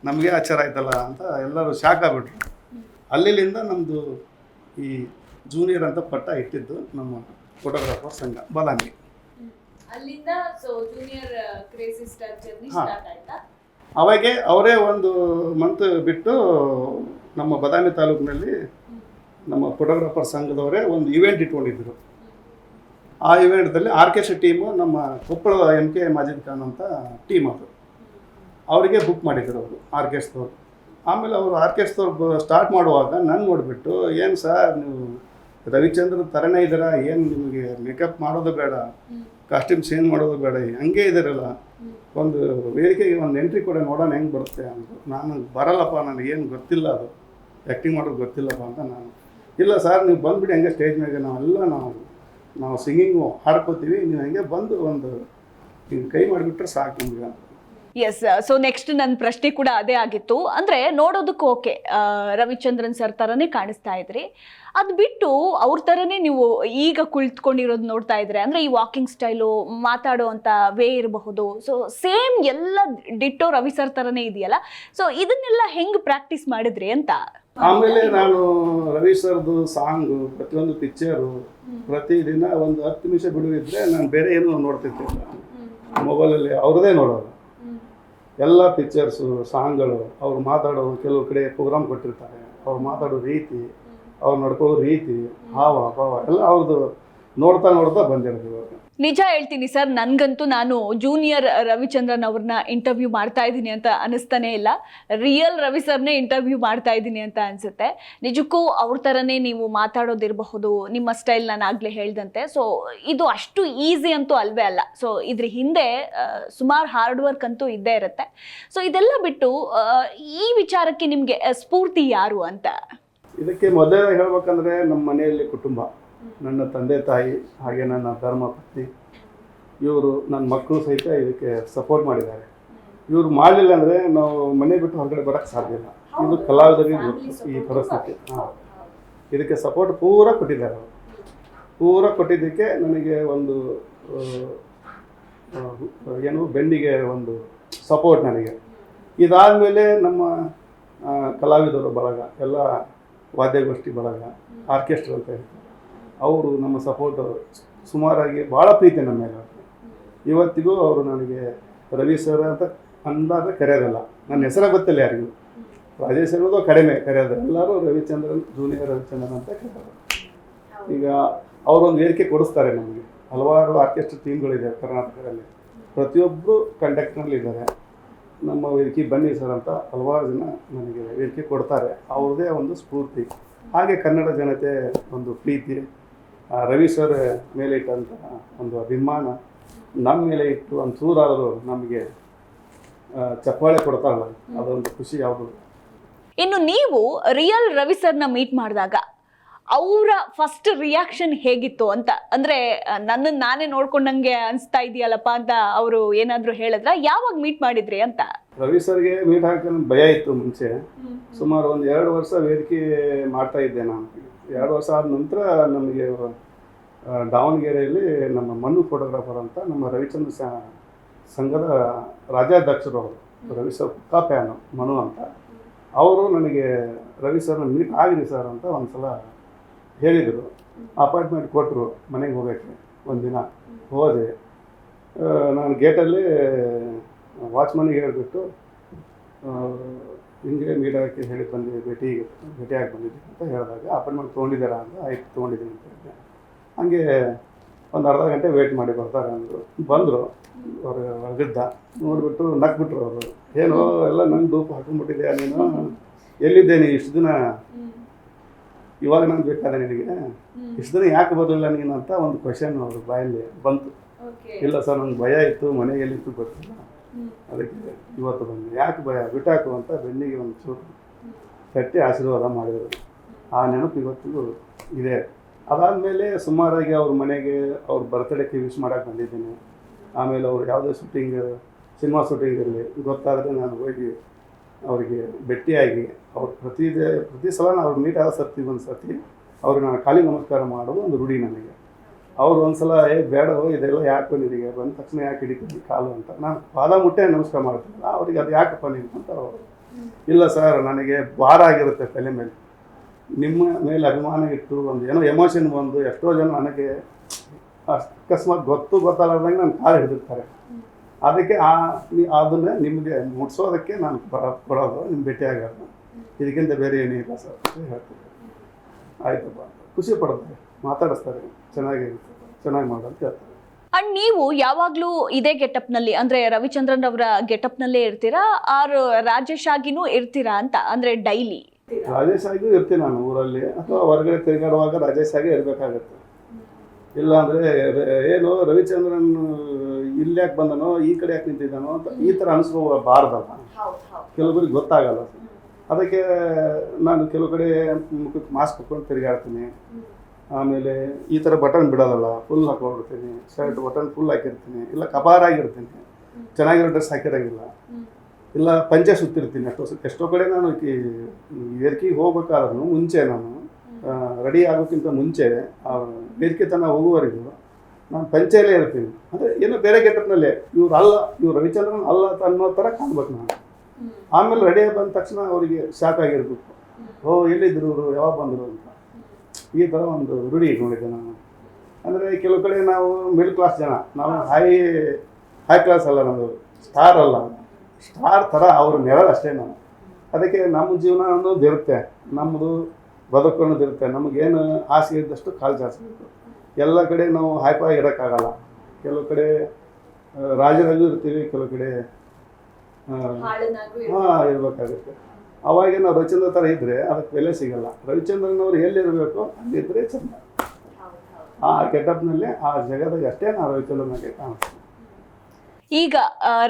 ನಮಗೆ ಆಚಾರ ಆಯ್ತಲ್ಲ ಅಂತ ಎಲ್ಲರೂ ಶಾಕ್ ಆಗಿಬಿಟ್ರು. ಅಲ್ಲಿಂದ ನಮ್ಮದು ಈ ಜೂನಿಯರ್ ಅಂತ ಪಟ್ಟ ಇಟ್ಟಿದ್ದು ನಮ್ಮ ಫೋಟೋಗ್ರಾಫರ್ ಸಂಘ ಬಾದಾಮಿ. ಅಲ್ಲಿಂದ junior crazy star journey start ಆಯ್ತಾ? ಅವಾಗೆ ಅವರೇ ಒಂದು ಮಂತ್ ಬಿಟ್ಟು ನಮ್ಮ ಬಾದಾಮಿ ತಾಲೂಕಿನಲ್ಲಿ ನಮ್ಮ ಫೋಟೋಗ್ರಾಫರ್ ಸಂಘದವರೇ ಒಂದು ಇವೆಂಟ್ ಇಟ್ಕೊಂಡಿದ್ದರು. ಆ ಇವೆಂಟ್ದಲ್ಲಿ ಆರ್ಕೆಸ್ಟ್ರಾ ಟೀಮು ನಮ್ಮ ಕೊಪ್ಪಳದ MK ಮಾಜಿದ್ ಖಾನ್ ಅಂತ ಟೀಮ್ ಅದು, ಅವರಿಗೆ ಬುಕ್ ಮಾಡಿದ್ರು ಅವರು ಆರ್ಕೆಸ್ಟ್ರವ್ರು. ಆಮೇಲೆ ಅವರು ಆರ್ಕೆಸ್ಟ್ರವ್ರು ಸ್ಟಾರ್ಟ್ ಮಾಡುವಾಗ ನಾನು ನೋಡಿಬಿಟ್ಟು, ಏನು ಸರ್ ನೀವು ರವಿಚಂದ್ರ ಥರನೇ ಇದ್ದೀರಾ, ಏನು ನಿಮಗೆ ಮೇಕಪ್ ಮಾಡೋದು ಬೇಡ, ಕಾಸ್ಟ್ಯೂಮ್ ಚೇಂಜ್ ಮಾಡೋದು ಬೇಡ, ಹಂಗೆ ಇದ್ದೀರಲ್ಲ, ಒಂದು ವೇದಿಕೆಗೆ ಒಂದು ಎಂಟ್ರಿ ಕೂಡ ನೋಡೋಣ ಹೆಂಗೆ ಬರುತ್ತೆ ಅಂದರು. ನಾನು ಬರಲ್ಲಪ್ಪ, ನನಗೇನು ಗೊತ್ತಿಲ್ಲ, ಅದು ಆ್ಯಕ್ಟಿಂಗ್ ಮಾಡೋದು ಗೊತ್ತಿಲ್ಲಪ್ಪ ಅಂತ ನಾನು. ಇಲ್ಲ ಸರ್ ನೀವು ಬಂದುಬಿಡಿ ಹಂಗೆ ಸ್ಟೇಜ್ ಮೇಲೆ, ನಾವು ಸಿಂಗಿಂಗು ಹಾಡ್ಕೋತೀವಿ, ನೀವು ಹಂಗೆ ಬಂದು ಒಂದು ಹಿಂಗೆ ಕೈ ಮಾಡಿಬಿಟ್ರೆ ಸಾಕು ನಿಮ್ಗೆ. ಎಸ್, ಸೊ ನೆಕ್ಸ್ಟ್ ನನ್ನ ಪ್ರಶ್ನೆ ಕೂಡ ಅದೇ ಆಗಿತ್ತು. ಅಂದರೆ ನೋಡೋದಕ್ಕೆ ಓಕೆ ರವಿಚಂದ್ರನ್ ಸರ್ ಥರನೇ ಕಾಣಿಸ್ತಾ ಇದ್ರಿ, ಅದು ಬಿಟ್ಟು ಅವ್ರ ಥರನೇ ನೀವು ಈಗ ಕುಳಿತುಕೊಂಡಿರೋದು ನೋಡ್ತಾ ಇದ್ರೆ, ಅಂದರೆ ಈ ವಾಕಿಂಗ್ ಸ್ಟೈಲು, ಮಾತಾಡೋ ಅಂಥ ವೇ ಇರಬಹುದು, ಸೊ ಸೇಮ್ ಎಲ್ಲ ಡಿಟ್ಟೋ ರವಿ ಸರ್ ಥರನೇ ಇದೆಯಲ್ಲ. ಸೊ ಇದನ್ನೆಲ್ಲ ಹೆಂಗೆ ಪ್ರಾಕ್ಟೀಸ್ ಮಾಡಿದ್ರಿ ಅಂತ? ಆಮೇಲೆ ನಾನು ರವಿ ಸರ್ದು ಸಾಂಗು, ಪ್ರತಿಯೊಂದು ಪಿಕ್ಚರು ಪ್ರತಿದಿನ ಒಂದು 10 ನಿಮಿಷ ಬಿಡುವಿದ್ರೆ ನಾನು ಬೇರೆ ಏನೂ ನೋಡ್ತಿರ್ತಿಲ್ಲ. ಮೊಬೈಲಲ್ಲಿ ಅವ್ರದ್ದೇ ನೋಡೋದು ಎಲ್ಲ ಪಿಕ್ಚರ್ಸು, ಸಾಂಗ್ಗಳು, ಅವ್ರು ಮಾತಾಡೋ ಕೆಲವು ಕಡೆ ಪ್ರೋಗ್ರಾಮ್ ಕೊಟ್ಟಿರ್ತಾರೆ, ಅವ್ರು ಮಾತಾಡೋ ರೀತಿ, ಅವ್ರು ನಡ್ಕೊಳ್ಳೋ ರೀತಿ, ಹಾವ ಭಾವ ಎಲ್ಲ ಅವ್ರದ್ದು ನೋಡ್ತಾ ಬಂದಿರೋದು. ಇವಾಗ ನಿಜ ಹೇಳ್ತೀನಿ ಸರ್, ನನಗಂತೂ ನಾನು ಜೂನಿಯರ್ ರವಿಚಂದ್ರನ್ ಅವ್ರನ್ನ ಇಂಟರ್ವ್ಯೂ ಮಾಡ್ತಾ ಇದ್ದೀನಿ ಅಂತ ಅನಿಸ್ತಾನೆ ಇಲ್ಲ, ರಿಯಲ್ ರವಿ ಸರ್ನೇ ಇಂಟರ್ವ್ಯೂ ಮಾಡ್ತಾ ಇದ್ದೀನಿ ಅಂತ ಅನಿಸುತ್ತೆ. ನಿಜಕ್ಕೂ ಅವ್ರ ಥರನೇ ನೀವು ಮಾತಾಡೋದಿರಬಹುದು, ನಿಮ್ಮ ಸ್ಟೈಲ್ ನಾನು ಆಗಲೇ ಹೇಳ್ದಂತೆ. ಸೊ ಇದು ಅಷ್ಟು ಈಸಿ ಅಂತೂ ಅಲ್ವೇ ಅಲ್ಲ. ಸೊ ಇದ್ರ ಹಿಂದೆ ಸುಮಾರು ಹಾರ್ಡ್ ವರ್ಕ್ ಅಂತೂ ಇದ್ದೇ ಇರುತ್ತೆ. ಸೊ ಇದೆಲ್ಲ ಬಿಟ್ಟು ಈ ವಿಚಾರಕ್ಕೆ ನಿಮಗೆ ಸ್ಫೂರ್ತಿ ಯಾರು ಅಂತ? ಇದಕ್ಕೆ ಮೊದಲೇ ಹೇಳ್ಬೇಕಂದ್ರೆ ನಮ್ಮ ಮನೆಯಲ್ಲಿ ಕುಟುಂಬ, ನನ್ನ ತಂದೆ ತಾಯಿ, ಹಾಗೆ ನನ್ನ ಧರ್ಮಪತ್ನಿ, ಇವರು ನನ್ನ ಮಕ್ಕಳು ಸಹಿತ ಇದಕ್ಕೆ ಸಪೋರ್ಟ್ ಮಾಡಿದ್ದಾರೆ. ಇವರು ಮಾಡಲಿಲ್ಲ ಅಂದರೆ ನಾವು ಮನೆ ಬಿಟ್ಟು ಹೊರಗಡೆ ಬರೋಕ್ಕೆ ಸಾಧ್ಯ ಇಲ್ಲ. ಇದು ಕಲಾವಿದರಿಗೆ ಈ ಪರಿಸ್ಥಿತಿ. ಇದಕ್ಕೆ ಸಪೋರ್ಟ್ ಪೂರ ಕೊಟ್ಟಿದ್ದಾರೆ ಅವರು. ಪೂರ ಕೊಟ್ಟಿದ್ದಕ್ಕೆ ನನಗೆ ಒಂದು ಏನು ಬೆಂಡಿಗೆ ಒಂದು ಸಪೋರ್ಟ್ ನನಗೆ. ಇದಾದಮೇಲೆ ನಮ್ಮ ಕಲಾವಿದರು ಬಳಗ, ಎಲ್ಲ ವಾದ್ಯಗೋಷ್ಠಿ ಬಳಗ, ಆರ್ಕೆಸ್ಟ್ರಾ ಅಂತ ಹೇಳ್ತಾರೆ, ಅವರು ನಮ್ಮ ಸಪೋರ್ಟ್ ಸುಮಾರಾಗಿ ಭಾಳ ಪ್ರೀತಿ ನಮ್ಮ ಮೇಲೆ. ಇವತ್ತಿಗೂ ಅವರು ನನಗೆ ರವಿ ಸರ್ ಅಂತ ಅಂದಾಗ ಕರೆಯೋದಿಲ್ಲ, ನನ್ನ ಹೆಸರೇ ಗೊತ್ತಿಲ್ಲ ಯಾರಿಗೂ. ರಾಜೇಶ್ ಅನ್ನೋದು ಕಡಿಮೆ ಕರೆಯೋದು, ಎಲ್ಲರೂ ರವಿಚಂದ್ರನ್, ಜೂನಿಯರ್ ರವಿಚಂದ್ರನ್ ಅಂತ ಕರೆಯೋದು. ಈಗ ಅವರೊಂದು ವೇದಿಕೆ ಕೊಡಿಸ್ತಾರೆ ನಮಗೆ. ಹಲವಾರು ಆರ್ಕೆಸ್ಟ್ರಾ ಟೀಮ್ಗಳಿದೆ ಕರ್ನಾಟಕದಲ್ಲಿ, ಪ್ರತಿಯೊಬ್ಬರು ಕಂಡಕ್ಟ್ನಲ್ಲಿ ಇದ್ದಾರೆ. ನಮ್ಮ ವೇದಿಕೆ ಬನ್ನಿ ಸರ್ ಅಂತ ಹಲವಾರು ಜನ ನನಗೆ ವೇದಿಕೆ ಕೊಡ್ತಾರೆ. ಅವ್ರದ್ದೇ ಒಂದು ಸ್ಫೂರ್ತಿ. ಹಾಗೆ ಕನ್ನಡ ಜನತೆ ಒಂದು ಪ್ರೀತಿ, ರವಿ ಸರ್ ಮೇಲೆ ಇಟ್ಟಂಥ ಒಂದು ಅಭಿಮಾನ ನಮ್ಮ ಮೇಲೆ ಇಟ್ಟು ಒಂಚೂರಾದರೂ ನಮಗೆ ಚಪ್ಪಾಳೆ ಕೊಡ್ತಾರಲ್ಲ, ಅದೊಂದು ಖುಷಿ ಯಾವುದು. ಇನ್ನು ನೀವು ರಿಯಲ್ ರವಿ ಸರ್ನ ಮೀಟ್ ಮಾಡಿದಾಗ ಅವರ ಫಸ್ಟ್ ರಿಯಾಕ್ಷನ್ ಹೇಗಿತ್ತು ಅಂತ, ಅಂದ್ರೆ ನನ್ನನ್ನು ನಾನೇ ನೋಡ್ಕೊಂಡಂಗೆ ಅನಿಸ್ತಾ ಇದೆಯಲ್ಲಪ್ಪ ಅಂತ ಅವರು ಏನಾದರೂ ಹೇಳಿದ್ರ? ಯಾವಾಗ ಮೀಟ್ ಮಾಡಿದ್ರಿ ಅಂತ? ರವಿ ಸರ್ಗೆ ಮೀಟ್ ಹಾಕೋಣ ಭಯ ಇತ್ತು ಮುಂಚೆ. ಸುಮಾರು ಒಂದು 2 ವರ್ಷ ವೇದಿಕೆ ಮಾಡ್ತಾ ಇದ್ದೆ ನಾನು. 2 ವರ್ಷ ಆದ ನಂತರ ನಮಗೆ ದಾವಣಗೆರೆಯಲ್ಲಿ ನಮ್ಮ ಮನು ಫೋಟೋಗ್ರಾಫರ್ ಅಂತ ನಮ್ಮ ರವಿಚಂದ್ರ ಸಂಘದ ರಾಜ್ಯಾಧ್ಯಕ್ಷರು ಅವರು, ರವಿ ಸರ್ ಪಕ್ಕಾ ಫ್ಯಾನು ಮನು ಅಂತ. ಅವರು ನನಗೆ ರವಿ ಸರ್ನ ಮೀಟ್ ಆಗಿದೆ ಸರ್ ಅಂತ ಒಂದು ಸಲ ಹೇಳಿದರು. ಅಪಾಯಿಂಟ್ಮೆಂಟ್ ಕೊಟ್ಟರು, ಮನೆಗೆ ಹೋಗೋಕ್ಕೆ. ಒಂದಿನ ಹೋದೆ. ನಾನು ಗೇಟಲ್ಲಿ ವಾಚ್ಮನ್ಗೆ ಹೇಳಿಬಿಟ್ಟು ಹಿಂಗೆ ಮೀಟ್ ಆಗೋಕ್ಕೆ ಹೇಳಿ ಭೇಟಿಯಾಗಿ ಬಂದಿದ್ದೆ ಅಂತ ಹೇಳಿದಾಗ, ಅಪಾಯಿಂಟ್ಮೆಂಟ್ ತೊಗೊಂಡಿದ್ದಾರಾ ಅಂತ, ಆಯ್ತು ತೊಗೊಂಡಿದ್ದೀನಿ ಅಂತ ಹೇಳಿದೆ. ಹಾಗೆ ಒಂದು ಅರ್ಧ ಗಂಟೆ ವೇಟ್ ಮಾಡಿ ಬರ್ತಾರೆ ಅಂದರು. ಬಂದರು, ಅವ್ರು ಹೊರಗಿದ್ದ. ನೋಡಿಬಿಟ್ಟು ನಕ್ಬಿಟ್ರು ಅವರು. ಏನೋ ಎಲ್ಲ ನಂಗೆ ಡೂಪ್ ಹಾಕೊಂಡ್ಬಿಟ್ಟಿದ್ಯಾ ನೀನು, ಎಲ್ಲಿದ್ದೆ ನೀನು ಇಷ್ಟು ದಿನ, ಇವಾಗ ನಾನು ಬೇಕಾದ ನಿನಗೆ, ಇಷ್ಟು ದಿನ ಯಾಕೆ ಬರಲಿಲ್ಲ ನೀನು ಅಂತ ಒಂದು ಕ್ವೆಶನ್ ಅವ್ರ ಬಾಯಲ್ಲಿ ಬಂತು. ಇಲ್ಲ ಸರ್, ನನಗೆ ಭಯ ಇತ್ತು, ಮನೆಗೆ ಎಲ್ಲಿತ್ತು ಗೊತ್ತಿಲ್ಲ, ಅದಕ್ಕೆ ಇವತ್ತು ಬಂದು. ಯಾಕೆ ಭಯ, ಬಿಟ್ಟಾಕು ಅಂತ ಬೆನ್ನಿಗೆ ಒಂದು ಚೂರು ತಟ್ಟಿ ಆಶೀರ್ವಾದ ಮಾಡಿದರು. ಆ ನೆನಪು ಇವತ್ತಿಗೂ ಇದೆ. ಅದಾದಮೇಲೆ ಸುಮಾರಾಗಿ ಅವ್ರ ಮನೆಗೆ ಅವ್ರ ಬರ್ತ್ಡೇಗೆ ವಿಶ್ ಮಾಡೋಕ್ಕೆ ಬಂದಿದ್ದೀನಿ. ಆಮೇಲೆ ಅವ್ರು ಯಾವುದೇ ಶೂಟಿಂಗ್, ಸಿನಿಮಾ ಶೂಟಿಂಗಲ್ಲಿ ಗೊತ್ತಾದರೆ ನಾನು ಹೋಗಿ ಅವರಿಗೆ ಭೇಟಿಯಾಗಿ ಅವ್ರು ಪ್ರತಿ ಸಲ ಅವ್ರು ಮೀಟ್ ಆದ ಒಂದು ಸರ್ತಿ ಅವ್ರಿಗೆ ನಾನು ಖಾಲಿ ನಮಸ್ಕಾರ ಮಾಡೋದು ಒಂದು ರೂಢಿ ನನಗೆ. ಅವ್ರು ಒಂದು ಸಲ ಬೇಡವೋ ಇದೆಲ್ಲ ಯಾಕೆ ನಿನಗೆ, ಬಂದ ತಕ್ಷಣ ಯಾಕೆ ಹಿಡಿತೀನಿ ಕಾಲು ಅಂತ ನಾನು ಪಾದ ಮುಟ್ಟೆ ನಮಸ್ಕಾರ ಮಾಡ್ತೀನಿ. ಅವ್ರಿಗೆ ಅದು ಯಾಕಪ್ಪ ನೀನು ಅಂತ ಅವರು, ಇಲ್ಲ ಸರ್ ನನಗೆ ಭಾರ ಆಗಿರುತ್ತೆ ತಲೆ ಮೇಲೆ, ನಿಮ್ಮ ಮೇಲೆ ಅಭಿಮಾನ ಇಟ್ಟು ಒಂದು ಏನೋ ಎಮೋಷನ್ ಬಂದು ಎಷ್ಟೋ ಜನ ನನಗೆ ಅಕಸ್ಮಾತ್ ಗೊತ್ತಾಗದಂಗೆ ನನ್ನ ಕಾಲು ಹಿಡಿದಿರ್ತಾರೆ. ಅದಕ್ಕೆ ಅದನ್ನೇ ನಿಮಗೆ ಮುಟ್ಸೋದಕ್ಕೆ ನಾನು ಕೊಡೋದು, ನಿಮ್ಮ ಭೇಟಿ ಆಗೋದು, ಇದಕ್ಕಿಂತ ಬೇರೆ ಏನಿಲ್ಲ ಸರ್ ಅಂತ ಹೇಳ್ತಾರೆ. ಆಯ್ತಪ್ಪ, ಖುಷಿ ಪಡ್ತಾರೆ, ಮಾತಾಡಿಸ್ತಾರೆ, ಚೆನ್ನಾಗಿ ಮಾಡೋಂತ ಹೇಳ್ತಾರೆ. ಅಂಡ್ ನೀವು ಯಾವಾಗ್ಲೂ ಇದೇ ಗೆಟಪ್ನಲ್ಲಿ, ಅಂದ್ರೆ ರವಿಚಂದ್ರನ್ ಅವರ ಗೆಟಪ್ನಲ್ಲೇ ಇರ್ತೀರಾ ಆರ್ ರಾಜೇಶ್ ಆಗಿನೂ ಇರ್ತೀರಾ ಅಂತ, ಅಂದ್ರೆ ಡೈಲಿ? ರಾಜೇಶ್ ಆಗಿಯೂ ಇರ್ತೀನಿ ನಾನು ಊರಲ್ಲಿ, ಅಥವಾ ಹೊರಗಡೆ ತಿರುಗಾಡುವಾಗ ರಾಜೇಶ್ ಆಗೇ ಇರಬೇಕಾಗತ್ತೆ. ಇಲ್ಲ ಅಂದರೆ ಏನು ರವಿಚಂದ್ರನ್ ಇಲ್ಲಿ ಯಾಕೆ ಬಂದನೋ, ಈ ಕಡೆ ಯಾಕೆ ನಿಂತಿದ್ದಾನೋ ಅಂತ ಈ ಥರ ಅನಿಸ್ಕೋಬಾರ್ದಲ್ಲ, ಕೆಲವರಿಗೆ ಗೊತ್ತಾಗಲ್ಲ. ಅದಕ್ಕೆ ನಾನು ಕೆಲವು ಕಡೆ ಮುಖಕ್ಕೆ ಮಾಸ್ಕ್ ಹಾಕ್ಕೊಂಡು ತಿರುಗಾಡ್ತೀನಿ. ಆಮೇಲೆ ಈ ಥರ ಬಟನ್ ಬಿಡೋದಲ್ಲ, ಫುಲ್ ಹಾಕ್ಕೊಂಡಿರ್ತೀನಿ. ಶರ್ಟ್ ಬಟನ್ ಫುಲ್ ಹಾಕಿರ್ತೀನಿ, ಇಲ್ಲ ಕಪಾರಾಗಿರ್ತೀನಿ, ಚೆನ್ನಾಗಿರೋ ಡ್ರೆಸ್ ಹಾಕಿರೋಂಗಿಲ್ಲ, ಇಲ್ಲ ಪಂಚೆ ಸುತ್ತಿರ್ತೀನಿ. ಎಷ್ಟೋ ಕಡೆ ನಾನು ವೇದಿಕೆಗೆ ಹೋಗ್ಬೇಕಾದ್ರೂ ಮುಂಚೆ, ನಾನು ರೆಡಿ ಆಗೋಕ್ಕಿಂತ ಮುಂಚೆ ವೇದಿಕೆ ತನಕ ಹೋಗುವವರೆಗೂ ನಾನು ಪಂಚೆಯಲ್ಲೇ ಇರ್ತೀನಿ. ಅಂದರೆ ಏನೋ ಬೇರೆ ಗೆಟಪ್ನಲ್ಲೇ, ಇವ್ರು ರವಿಚಂದ್ರನ್ ಅಲ್ಲ ಅನ್ನೋ ಥರ ಕಾಣ್ಬೇಕು ನಾನು. ಆಮೇಲೆ ರೆಡಿ ಬಂದ ತಕ್ಷಣ ಅವರಿಗೆ ಶಾಕ್ ಆಗಿರ್ಬೇಕು, ಎಲ್ಲಿದ್ರು ಇವರು, ಯಾವಾಗ ಬಂದರು ಅಂತ. ಈ ಥರ ಒಂದು ರೂಢಿ ಇಟ್ಕೊಂಡಿದ್ದೆ ನಾನು. ಅಂದರೆ ಕೆಲವು ಕಡೆ ನಾವು ಮಿಡ್ಲ್ ಕ್ಲಾಸ್ ಜನ, ನಾವು ಹೈ ಕ್ಲಾಸ್ ಅಲ್ಲ, ನಮ್ಮದು ಸ್ಟಾರ್ ಅಲ್ಲ, ಸ್ಟಾರ್ ಥರ ಅವ್ರ ನೆರಳು ಅಷ್ಟೇ ನಾವು. ಅದಕ್ಕೆ ನಮ್ಮ ಜೀವನ ಅನ್ನೋದು ಇರುತ್ತೆ, ನಮ್ಮದು ಬದುಕು ಅನ್ನೋದು ಇರುತ್ತೆ. ನಮಗೇನು ಆಸೆ ಇದ್ದಷ್ಟು ಕಾಲು ಚಾಚಬೇಕು. ಎಲ್ಲ ಕಡೆ ನಾವು ಹೈಪಾಗಿ ಇರೋಕ್ಕಾಗಲ್ಲ. ಕೆಲವು ಕಡೆ ರಾಜರಾಗೂ ಇರ್ತೀವಿ, ಕೆಲವು ಕಡೆ ಇರಬೇಕಾಗುತ್ತೆ. ಅವಾಗ ನಾವು ರವಿಚಂದ್ರ ಥರ ಇದ್ದರೆ ಅದಕ್ಕೆ ಬೆಲೆ ಸಿಗಲ್ಲ. ರವಿಚಂದ್ರನ್ ಅವರು ಎಲ್ಲಿರಬೇಕು ಅಲ್ಲಿದ್ದರೆ ಚೆಂದ. ಆ ಗೆಟಪ್ನಲ್ಲಿ ಆ ಜಗದಾಗ ಅಷ್ಟೇ ನಾವು ರವಿಚಂದ್ರನಾಗೆ ಕಾಣಿಸ್ತೀವಿ. ಈಗ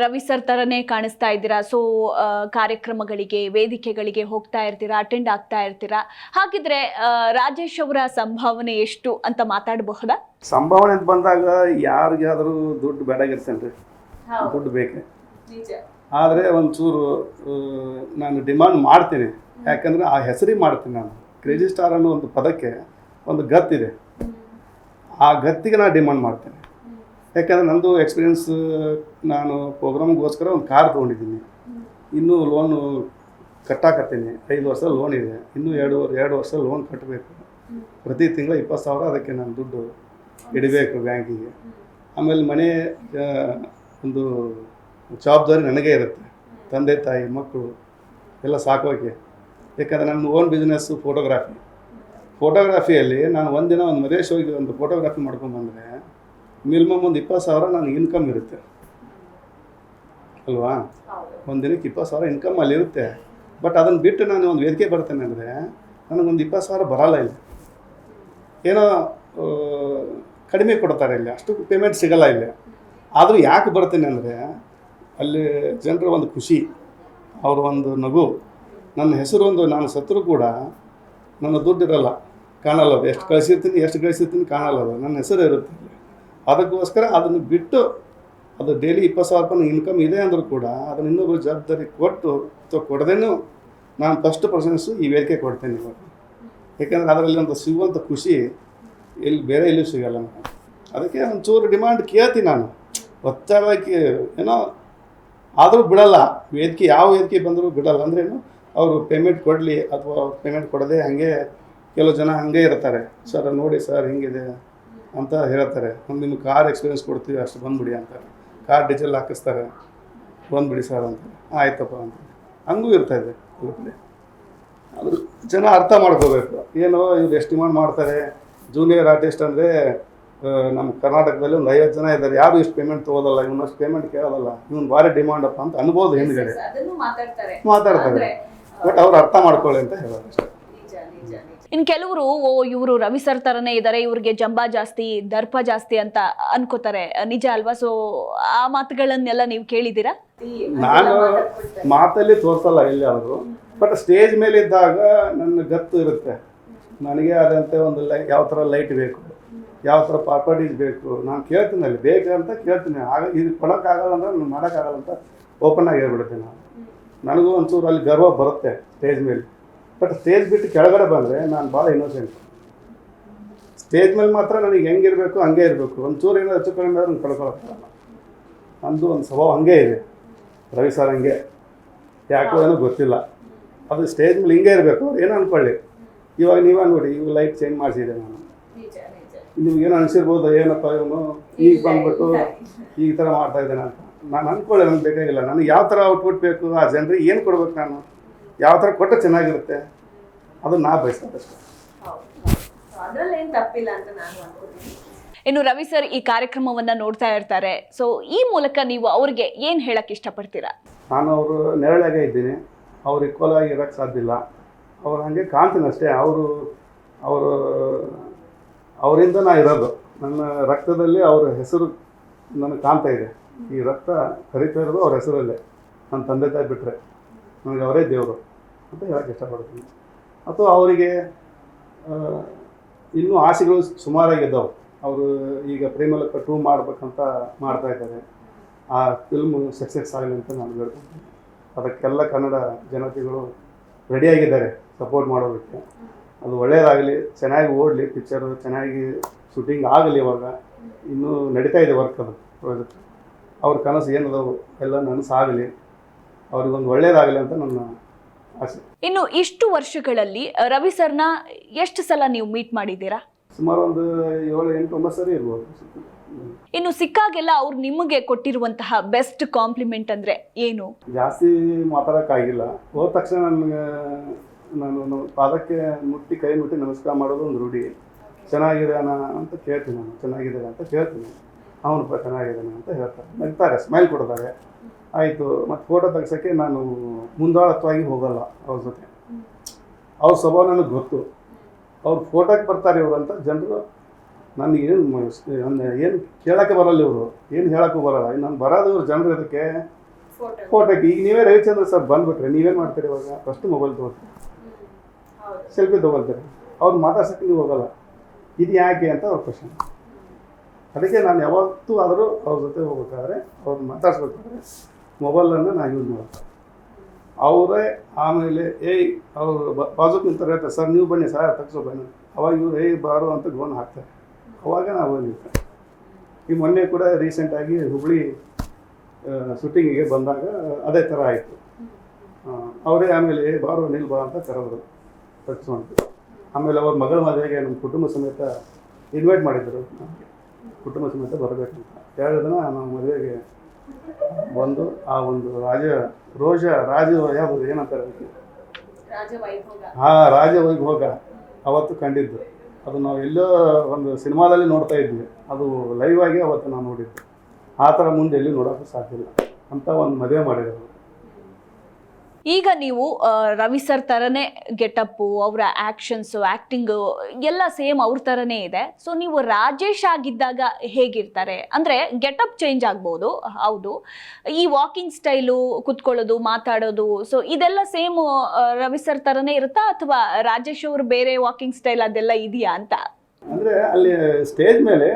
ರವಿ ಸರ್ ಥರನೇ ಕಾಣಿಸ್ತಾ ಇದ್ದೀರಾ. ಸೊ ಕಾರ್ಯಕ್ರಮಗಳಿಗೆ, ವೇದಿಕೆಗಳಿಗೆ ಹೋಗ್ತಾ ಇರ್ತೀರಾ, ಅಟೆಂಡ್ ಆಗ್ತಾ ಇರ್ತೀರಾ. ಹಾಗಿದ್ರೆ ರಾಜೇಶ್ ಅವರ ಸಂಭಾವನೆ ಎಷ್ಟು ಅಂತ ಮಾತಾಡಬಹುದಾ? ಸಂಭಾವನೆ ಅಂತ ಬಂದಾಗ ಯಾರಿಗಾದರೂ ದುಡ್ಡು ಬೇಡಾಗಿರ್ತೇನೆ ರೀ, ದುಡ್ಡು ಬೇಕೆ. ಆದರೆ ಒಂಚೂರು ನಾನು ಡಿಮಾಂಡ್ ಮಾಡ್ತೀನಿ. ಯಾಕಂದರೆ ಆ ಹೆಸರಿಗೆ ಮಾಡ್ತೀನಿ ನಾನು. ಕ್ರೇಜಿ ಸ್ಟಾರ್ ಅನ್ನೋ ಒಂದು ಪದಕ್ಕೆ ಒಂದು ಗತ್ತಿದೆ, ಆ ಗತ್ತಿಗೆ ನಾನು ಡಿಮಾಂಡ್ ಮಾಡ್ತೀನಿ. ಯಾಕಂದರೆ ನಂದು ಎಕ್ಸ್ಪೀರಿಯನ್ಸ್, ನಾನು ಪ್ರೋಗ್ರಾಮ್ಗೋಸ್ಕರ ಒಂದು ಕಾರ್ ತೊಗೊಂಡಿದ್ದೀನಿ, ಇನ್ನೂ ಲೋನು ಕಟ್ಟಾಕತ್ತೀನಿ. 5 ವರ್ಷ ಲೋನ್ ಇದೆ, ಇನ್ನೂ 2 ವರ್ಷ ಲೋನ್ ಕಟ್ಟಬೇಕು. ಪ್ರತಿ ತಿಂಗಳು 20,000 ಅದಕ್ಕೆ ನಾನು ದುಡ್ಡು ಇಡಬೇಕು ಬ್ಯಾಂಕಿಗೆ. ಆಮೇಲೆ ಮನೆ ಒಂದು ಜವಾಬ್ದಾರಿ ನನಗೇ ಇರುತ್ತೆ, ತಂದೆ ತಾಯಿ ಮಕ್ಕಳು ಎಲ್ಲ ಸಾಕೋಕೆ. ಯಾಕಂದರೆ ನನ್ನ ಓನ್ ಬಿಸ್ನೆಸ್ಸು ಫೋಟೋಗ್ರಾಫಿಯಲ್ಲಿ ನಾನು ಒಂದಿನ ಒಂದು ಮದುವೆ ಶೋಗೆ ಒಂದು ಫೋಟೋಗ್ರಾಫಿ ಮಾಡ್ಕೊಂಡ್ಬಂದರೆ ಮಿನಿಮಮ್ ಒಂದು 20,000 ನನಗೆ ಇನ್ಕಮ್ ಇರುತ್ತೆ. ಅಲ್ವಾ? ಒಂದು ದಿನಕ್ಕೆ 20,000 ಇನ್ಕಮ್ ಅಲ್ಲಿರುತ್ತೆ. ಬಟ್ ಅದನ್ನು ಬಿಟ್ಟು ನಾನು ಒಂದು ವೇದಿಕೆ ಬರ್ತೇನೆ ಅಂದರೆ ನನಗೊಂದು 20,000 ಬರಲ್ಲ ಇಲ್ಲಿ. ಏನೋ ಕಡಿಮೆ ಕೊಡ್ತಾರೆ ಇಲ್ಲಿ, ಅಷ್ಟು ಪೇಮೆಂಟ್ ಸಿಗೋಲ್ಲ ಇಲ್ಲಿ. ಆದರೂ ಯಾಕೆ ಬರ್ತೀನಿ ಅಂದರೆ ಅಲ್ಲಿ ಜನರ ಒಂದು ಖುಷಿ, ಅವ್ರ ಒಂದು ನಗು, ನನ್ನ ಹೆಸರು ಒಂದು ನಾನು ಸತ್ತರೂ ಕೂಡ ನನ್ನ ದುಡ್ಡು ಇರೋಲ್ಲ, ಕಾಣಲ್ಲ. ಅದು ಎಷ್ಟು ಗಳಿಸಿರ್ತೀನಿ ಕಾಣಲ್ಲ. ಅದು ನನ್ನ ಹೆಸರು ಇರುತ್ತೆ. ಅದಕ್ಕೋಸ್ಕರ ಅದನ್ನು ಬಿಟ್ಟು ಅದು ಡೈಲಿ 20,000 ರೂಪಾಯಿ ಇನ್ಕಮ್ ಇದೆ ಅಂದರೂ ಕೂಡ ಅದನ್ನು ಇನ್ನೊಬ್ಬರು ಜವಾಬ್ದಾರಿ ಕೊಟ್ಟು ಅಥವಾ ಕೊಡದೇನೂ ನಾನು ಫಸ್ಟ್ ಪರ್ಸನ್ಸು ಈ ವೇದಿಕೆ ಕೊಡ್ತೇನೆ ಇವಾಗ. ಯಾಕೆಂದರೆ ಅದರಲ್ಲಿ ಒಂದು ಸಿಗುವಂಥ ಖುಷಿ ಬೇರೆ ಎಲ್ಲೂ ಸಿಗಲ್ಲ ನನಗೆ. ಅದಕ್ಕೆ ಒಂಚೂರು ಡಿಮಾಂಡ್ ಕೇಳ್ತೀನಿ ನಾನು, ಒತ್ತಾಗಿ ಏನೋ ಆದರೂ ಬಿಡಲ್ಲ. ಯಾವ ವೇದಿಕೆ ಬಂದರೂ ಬಿಡಲ್ಲ. ಅಂದ್ರೇನು, ಅವರು ಪೇಮೆಂಟ್ ಕೊಡಲಿ ಅಥವಾ ಪೇಮೆಂಟ್ ಕೊಡದೆ ಹಾಗೆ ಕೆಲವು ಜನ ಹಾಗೆ ಇರ್ತಾರೆ. ಸರ್ ನೋಡಿ ಸರ್ ಹಿಂಗಿದೆ ಅಂತ ಹೇಳ್ತಾರೆ, ನಿಮ್ಗೆ ಕಾರ್ ಎಕ್ಸ್ಪೀರಿಯನ್ಸ್ ಕೊಡ್ತೀವಿ ಅಷ್ಟು ಬಂದುಬಿಡಿ ಅಂತಾರೆ. ಕಾರ್ ಡೀಸೆಲ್ ಹಾಕಿಸ್ತಾರೆ, ಬಂದುಬಿಡಿ ಸರ್ ಅಂತಾರೆ. ಆಯ್ತಪ್ಪ ಅಂತ ಹಂಗೂ ಇರ್ತಾಯಿದೆ. ಆದರೂ ಜನ ಅರ್ಥ ಮಾಡ್ಕೋಬೇಕು. ಏನೋ ಇವ್ರು ಎಷ್ಟು ಡಿಮಾಂಡ್ ಮಾಡ್ತಾರೆ. ಜೂನಿಯರ್ ಆರ್ಟಿಸ್ಟ್ ಅಂದರೆ ನಮ್ಮ ಕರ್ನಾಟಕದಲ್ಲಿ ಒಂದು 50 ಜನ ಇದ್ದಾರೆ, ಯಾರು ಇಷ್ಟು ಪೇಮೆಂಟ್ ತೊಗೋದಲ್ಲ, ಇವನಷ್ಟು ಪೇಮೆಂಟ್ ಕೇಳೋದಲ್ಲ, ಇವನು ಭಾರಿ ಡಿಮಾಂಡಪ್ಪ ಅಂತ ಅನ್ಬೋದು ಹಿಂದ್ಗಡೆ ಮಾತಾಡ್ತಾರೆ. ಬಟ್ ಅವ್ರು ಅರ್ಥ ಮಾಡ್ಕೊಳ್ಳಿ ಅಂತ ಹೇಳೋದು ಅಷ್ಟೇ. ಇನ್ನು ಕೆಲವರು ಇವರು ರವಿ ಸರ್ ತರನೇ ಇದ್ದಾರೆ, ಇವ್ರಿಗೆ ಜಂಬ ಜಾಸ್ತಿ, ದರ್ಪ ಜಾಸ್ತಿ ಅಂತ ಅನ್ಕೋತಾರೆ. ನಿಜ ಅಲ್ವಾ? ಸೊ ಆ ಮಾತುಗಳನ್ನೆಲ್ಲ ನೀವು ಕೇಳಿದ್ದೀರಾ? ನಾನು ಮಾತಲ್ಲಿ ತೋರಿಸಲ್ಲ ಎಲ್ಲಿ ಅವರು, ಬಟ್ ಸ್ಟೇಜ್ ಮೇಲೆ ಇದ್ದಾಗ ನನ್ನ ಗತ್ತು ಇರುತ್ತೆ. ನನಗೆ ಆದಂತೆ ಒಂದು ಯಾವ ಥರ ಲೈಟ್ ಬೇಕು, ಯಾವ ಥರ ಪ್ರಾಪರ್ಟೀಸ್ ಬೇಕು, ನಾನು ಕೇಳ್ತೀನಿ. ಅಲ್ಲಿ ಬೇಕಂತ ಕೇಳ್ತೀನಿ. ಆಗ ಇದು ಕೊಡೋಕ್ಕಾಗಲ್ಲ ಅಂದ್ರೆ ನಾನು ಮಾಡೋಕ್ಕಾಗಲ್ಲ ಅಂತ ಓಪನ್ ಆಗಿ ಹೇಳ್ಬಿಡ್ತೀನಿ ನಾನು. ನನಗೂ ಒಂಚೂರು ಅಲ್ಲಿ ಗರ್ವ ಬರುತ್ತೆ ಸ್ಟೇಜ್ ಮೇಲೆ. ಬಟ್ ಸ್ಟೇಜ್ ಬಿಟ್ಟು ಕೆಳಗಡೆ ಬಂದರೆ ನಾನು ಭಾಳ ಇನ್ನೋಸೆಂಟ್. ಸ್ಟೇಜ್ ಮೇಲೆ ಮಾತ್ರ ನನಗೆ ಹೆಂಗಿರಬೇಕು ಹಂಗೆ ಇರಬೇಕು. ಒಂಚೂರು ಏನೋ ಹೆಚ್ಚು ಕಡಿಮೆ ನಾನು ಕಳ್ಕೊಳಕ್ಕಾಗಲ್ಲ. ನಮ್ಮದು ಒಂದು ಸ್ವಭಾವ ಹಂಗೆ ಇದೆ. ರವಿ ಸರ್ ಹಂಗೆ, ಯಾಕೋ ಏನೋ ಗೊತ್ತಿಲ್ಲ. ಅದು ಸ್ಟೇಜ್ ಮೇಲೆ ಹಿಂಗೆ ಇರಬೇಕು. ಅವ್ರು ಏನೋ ಅಂದ್ಕೊಳ್ಳಿ. ಇವಾಗ ನೀವೇ ನೋಡಿ, ಇವಾಗ ಲೈಟ್ ಚೇಂಜ್ ಮಾಡಿಸಿದೆ ನಾನು. ನಿಮ್ಗೇನು ಅನಿಸಿರ್ಬೋದು, ಏನಪ್ಪ ಇವನು ಈಗ ಬಂದ್ಬಿಟ್ಟು ಈ ಥರ ಮಾಡ್ತಾಯಿದ್ದಾನೆ ಅಂತ. ನಾನು ಅಂದ್ಕೊಳ್ಳಿ, ನನಗೆ ಬೇಕಾಗಿಲ್ಲ. ನನಗೆ ಯಾವ ಥರ ಔಟ್ಪುಟ್ ಬೇಕು, ಆ ಜನರಿಗೆ ಏನು ಕೊಡ್ಬೇಕು, ನಾನು ಯಾವ ಥರ ಕೊಟ್ಟರೆ ಚೆನ್ನಾಗಿರುತ್ತೆ ಅದು ನಾ ಬಯಸ್ತಕ್ಕಷ್ಟೇ. ಇನ್ನು ರವಿ ಸರ್ ಈ ಕಾರ್ಯಕ್ರಮವನ್ನ ನೋಡ್ತಾ ಇರ್ತಾರೆ. ಸೊ ಈ ಮೂಲಕ ನೀವು ಅವ್ರಿಗೆ ಏನು ಹೇಳಕ್ಕೆ ಇಷ್ಟಪಡ್ತೀರಾ? ನಾನು ಅವರು ನೆರಳಾಗೆ ಇದ್ದೀನಿ. ಅವ್ರು ಈಕ್ವಲ್ ಆಗಿ ಇರೋಕ್ಕೆ ಸಾಧ್ಯ ಇಲ್ಲ. ಅವ್ರು ಹಾಗೆ ಕಾಣ್ತೀನಿ ಅಷ್ಟೇ. ಅವರಿಂದ ನಾ ಇರೋದು. ನನ್ನ ರಕ್ತದಲ್ಲಿ ಅವ್ರ ಹೆಸರು ನನಗೆ ಕಾಣ್ತಾ ಇದೆ. ಈ ರಕ್ತ ಹರಿತಾ ಇರೋದು ಅವ್ರ ಹೆಸರಲ್ಲೇ. ನನ್ನ ತಂದೆ ತಾಯಿ ಬಿಟ್ಟರೆ ನನಗೆ ಅವರೇ ದೇವರು ಅಂತ ಹೇಳಕ್ಕೆ ಇಷ್ಟಪಡ್ತೀನಿ. ಅಥವಾ ಅವರಿಗೆ ಇನ್ನೂ ಆಸೆಗಳು ಸುಮಾರಾಗಿದ್ದಾವೆ. ಅವರು ಈಗ ಪ್ರೇಮಲಕ 2 ಮಾಡಬೇಕಂತ ಮಾಡ್ತಾಯಿದ್ದಾರೆ. ಆ ಫಿಲ್ಮು ಸಕ್ಸಸ್ ಆಗಲಿ ಅಂತ ನಾನು ಹೇಳ್ತೀನಿ. ಅದಕ್ಕೆಲ್ಲ ಕನ್ನಡ ಜನತೆಗಳು ರೆಡಿಯಾಗಿದ್ದಾರೆ ಸಪೋರ್ಟ್ ಮಾಡೋದಕ್ಕೆ. ಅದು ಒಳ್ಳೆಯದಾಗಲಿ, ಚೆನ್ನಾಗಿ ಓಡಲಿ, ಪಿಕ್ಚರು ಚೆನ್ನಾಗಿ ಶೂಟಿಂಗ್ ಆಗಲಿ. ಇವಾಗ ಇನ್ನೂ ನಡೀತಾ ಇದೆ ವರ್ಕ್, ಅದು ಪ್ರಾಜೆಕ್ಟ್. ಅವ್ರ ಕನಸು ಏನದವು ಎಲ್ಲ ನನಸಾಗಲಿ, ಅವ್ರಿಗೊಂದು ಒಳ್ಳೆಯದಾಗಲಿ ಅಂತ ನನ್ನ ಆಸೆ. ಇನ್ನು ಇಷ್ಟು ವರ್ಷಗಳಲ್ಲಿ ರವಿ ಸರ್ನ ಎಷ್ಟು ಸಲ ನೀವು ಮೀಟ್ ಮಾಡಿದ್ದೀರಾ? ಸುಮಾರು ಒಂದು 7, 8, 9 ಸರಿ ಇರ್ಬೋದು. ಇನ್ನು ಸಿಕ್ಕಾಗೆಲ್ಲ ಅವ್ರು ನಿಮಗೆ ಕೊಟ್ಟಿರುವಂತಹ ಬೆಸ್ಟ್ ಕಾಂಪ್ಲಿಮೆಂಟ್ ಅಂದರೆ ಏನು? ಜಾಸ್ತಿ ಮಾತಾಡೋಕ್ಕಾಗಿಲ್ಲ. ಹೋದ ತಕ್ಷಣ ನಾನು ಪಾದಕ್ಕೆ ಕೈ ಮುಟ್ಟಿ ನಮಸ್ಕಾರ ಮಾಡೋದು ಒಂದು ರೂಢಿ. ಚೆನ್ನಾಗಿದೆ ಅಣ್ಣ ಅಂತ ಕೇಳ್ತೀನಿ ನಾನು. ಚೆನ್ನಾಗಿದೆ ಅಂತ ಕೇಳ್ತೀನಿ. ಅವನಪ್ಪ ಚೆನ್ನಾಗಿದ್ದಾನೆ ಅಂತ ಹೇಳ್ತಾರೆ, ನಗ್ತಾರೆ, ಸ್ಮೈಲ್ ಕೊಡ್ತಾರೆ. ಆಯಿತು. ಮತ್ತು ಫೋಟೋ ತೆಗ್ಸೋಕ್ಕೆ ನಾನು ಮುಂದಾಳತ್ವವಾಗಿ ಹೋಗಲ್ಲ ಅವ್ರ ಜೊತೆ. ಅವ್ರ ಸ್ವಭಾವ ನನಗೆ ಗೊತ್ತು. ಅವ್ರು ಫೋಟೋಕ್ಕೆ ಬರ್ತಾರೆ ಇವರು ಅಂತ ಜನರು ನನಗೇನು ಕೇಳೋಕ್ಕೆ ಬರಲ್ಲ, ಇವರು ಏನು ಹೇಳೋಕ್ಕೂ ಬರಲ್ಲ. ನಾನು ಬರೋದು ಇವ್ರು ಜನರು ಇದಕ್ಕೆ ಫೋಟೋಕ್ಕೆ. ಈಗ ನೀವೇ ರವಿಚಂದ್ರ ಸರ್ ಬಂದುಬಿಟ್ರೆ ನೀವೇನು ಮಾಡ್ತೀರಿ? ಇವಾಗ ಫಸ್ಟ್ ಮೊಬೈಲ್ ತೊಗೊಳ್ತೀರಿ, ಸೆಲ್ಫಿ ತೊಗೊಳ್ತೀರಿ. ಅವ್ರು ಮಾತಾಡ್ಸೋಕ್ಕೆ ನೀವು ಹೋಗಲ್ಲ. ಇದು ಯಾಕೆ ಅಂತ ಅವ್ರ ಕ್ವಶನ್. ಅದಕ್ಕೆ ನಾನು ಯಾವತ್ತೂ ಆದರೂ ಅವ್ರ ಜೊತೆ ಹೋಗ್ಬೇಕಾದ್ರೆ, ಅವ್ರು ಮಾತಾಡ್ಸ್ಬೇಕಾದ್ರೆ ಮೊಬೈಲನ್ನು ನಾನು ಯೂಸ್ ಮಾಡ್ತೀನಿ. ಅವರೇ ಆಮೇಲೆ ಅವರು ಬಾಜುಕ್ ನಿಂತಾರೆ, ಹೇಳ್ತಾರೆ ಸರ್ ನೀವು ಬನ್ನಿ ಸರ್ ತಗ್ಸೋ ಬನ್ನಿ. ಅವಾಗ ಇವರು ಬಾರೋ ಅಂತ ಗೋನ್ ಹಾಕ್ತಾರೆ. ಅವಾಗ ನಾವು ನಿಲ್ತಾರೆ. ಈ ಮೊನ್ನೆ ಕೂಡ ರೀಸೆಂಟಾಗಿ ಹುಬ್ಬಳ್ಳಿ ಶೂಟಿಂಗಿಗೆ ಬಂದಾಗ ಅದೇ ಥರ ಆಯಿತು. ಅವರೇ ಆಮೇಲೆ ಬಾರೋ ನಿಲ್ ಬಾ ಅಂತ ಕರೆದ್ರು, ತಗ್ಸ್ಕೊಂಡು. ಆಮೇಲೆ ಅವ್ರ ಮಗಳ ಮದುವೆಗೆ ನಮ್ಮ ಕುಟುಂಬ ಸಮೇತ ಇನ್ವೈಟ್ ಮಾಡಿದ್ರು. ನಮಗೆ ಕುಟುಂಬ ಸಮೇತ ಬರಬೇಕಂತ 2 ದಿನ ನಾವು ಮದುವೆಗೆ ಬಂದು ಆ ಒಂದು ಯಾವುದು ಏನಂತಾರೆ ಅದಕ್ಕೆ, ರಾಜವೈಭೋಗ ಅವತ್ತು ಕಂಡಿದ್ದು. ಅದು ನಾವು ಎಲ್ಲೋ ಒಂದು ಸಿನಿಮಾದಲ್ಲಿ ನೋಡ್ತಾ ಇದ್ವಿ. ಅದು ಲೈವ್ ಆಗಿ ಅವತ್ತು ನಾವು ನೋಡಿದ್ದು. ಆ ಥರ ಮುಂದೆ ಎಲ್ಲಿ ನೋಡೋಕ್ಕೂ ಸಾಧ್ಯ ಇಲ್ಲ. ಅಂತ ಒಂದು ಮದುವೆ ಮಾಡಿರೋದು. ಈಗ ನೀವು ರವಿ ಸರ್ ಥರನೇ ಗೆಟಪ್ಪು, ಅವರ ಆ್ಯಕ್ಷನ್ಸು, ಆ್ಯಕ್ಟಿಂಗು ಎಲ್ಲ ಸೇಮ್ ಅವ್ರ ಥರನೇ ಇದೆ. ಸೊ ನೀವು ರಾಜೇಶ್ ಆಗಿದ್ದಾಗ ಹೇಗಿರ್ತಾರೆ? ಅಂದರೆ ಗೆಟಪ್ ಚೇಂಜ್ ಆಗ್ಬೋದು, ಹೌದು. ಈ ವಾಕಿಂಗ್ ಸ್ಟೈಲು, ಕುತ್ಕೊಳ್ಳೋದು, ಮಾತಾಡೋದು, ಸೊ ಇದೆಲ್ಲ ಸೇಮು ರವಿ ಸರ್ ಥರನೇ ಇರುತ್ತಾ, ಅಥವಾ ರಾಜೇಶ್ ಅವರು ಬೇರೆ ವಾಕಿಂಗ್ ಸ್ಟೈಲ್ ಅದೆಲ್ಲ ಇದೆಯಾ ಅಂತ? ಅಂದರೆ ಅಲ್ಲಿ ಸ್ಟೇಜ್ ಮೇಲೆ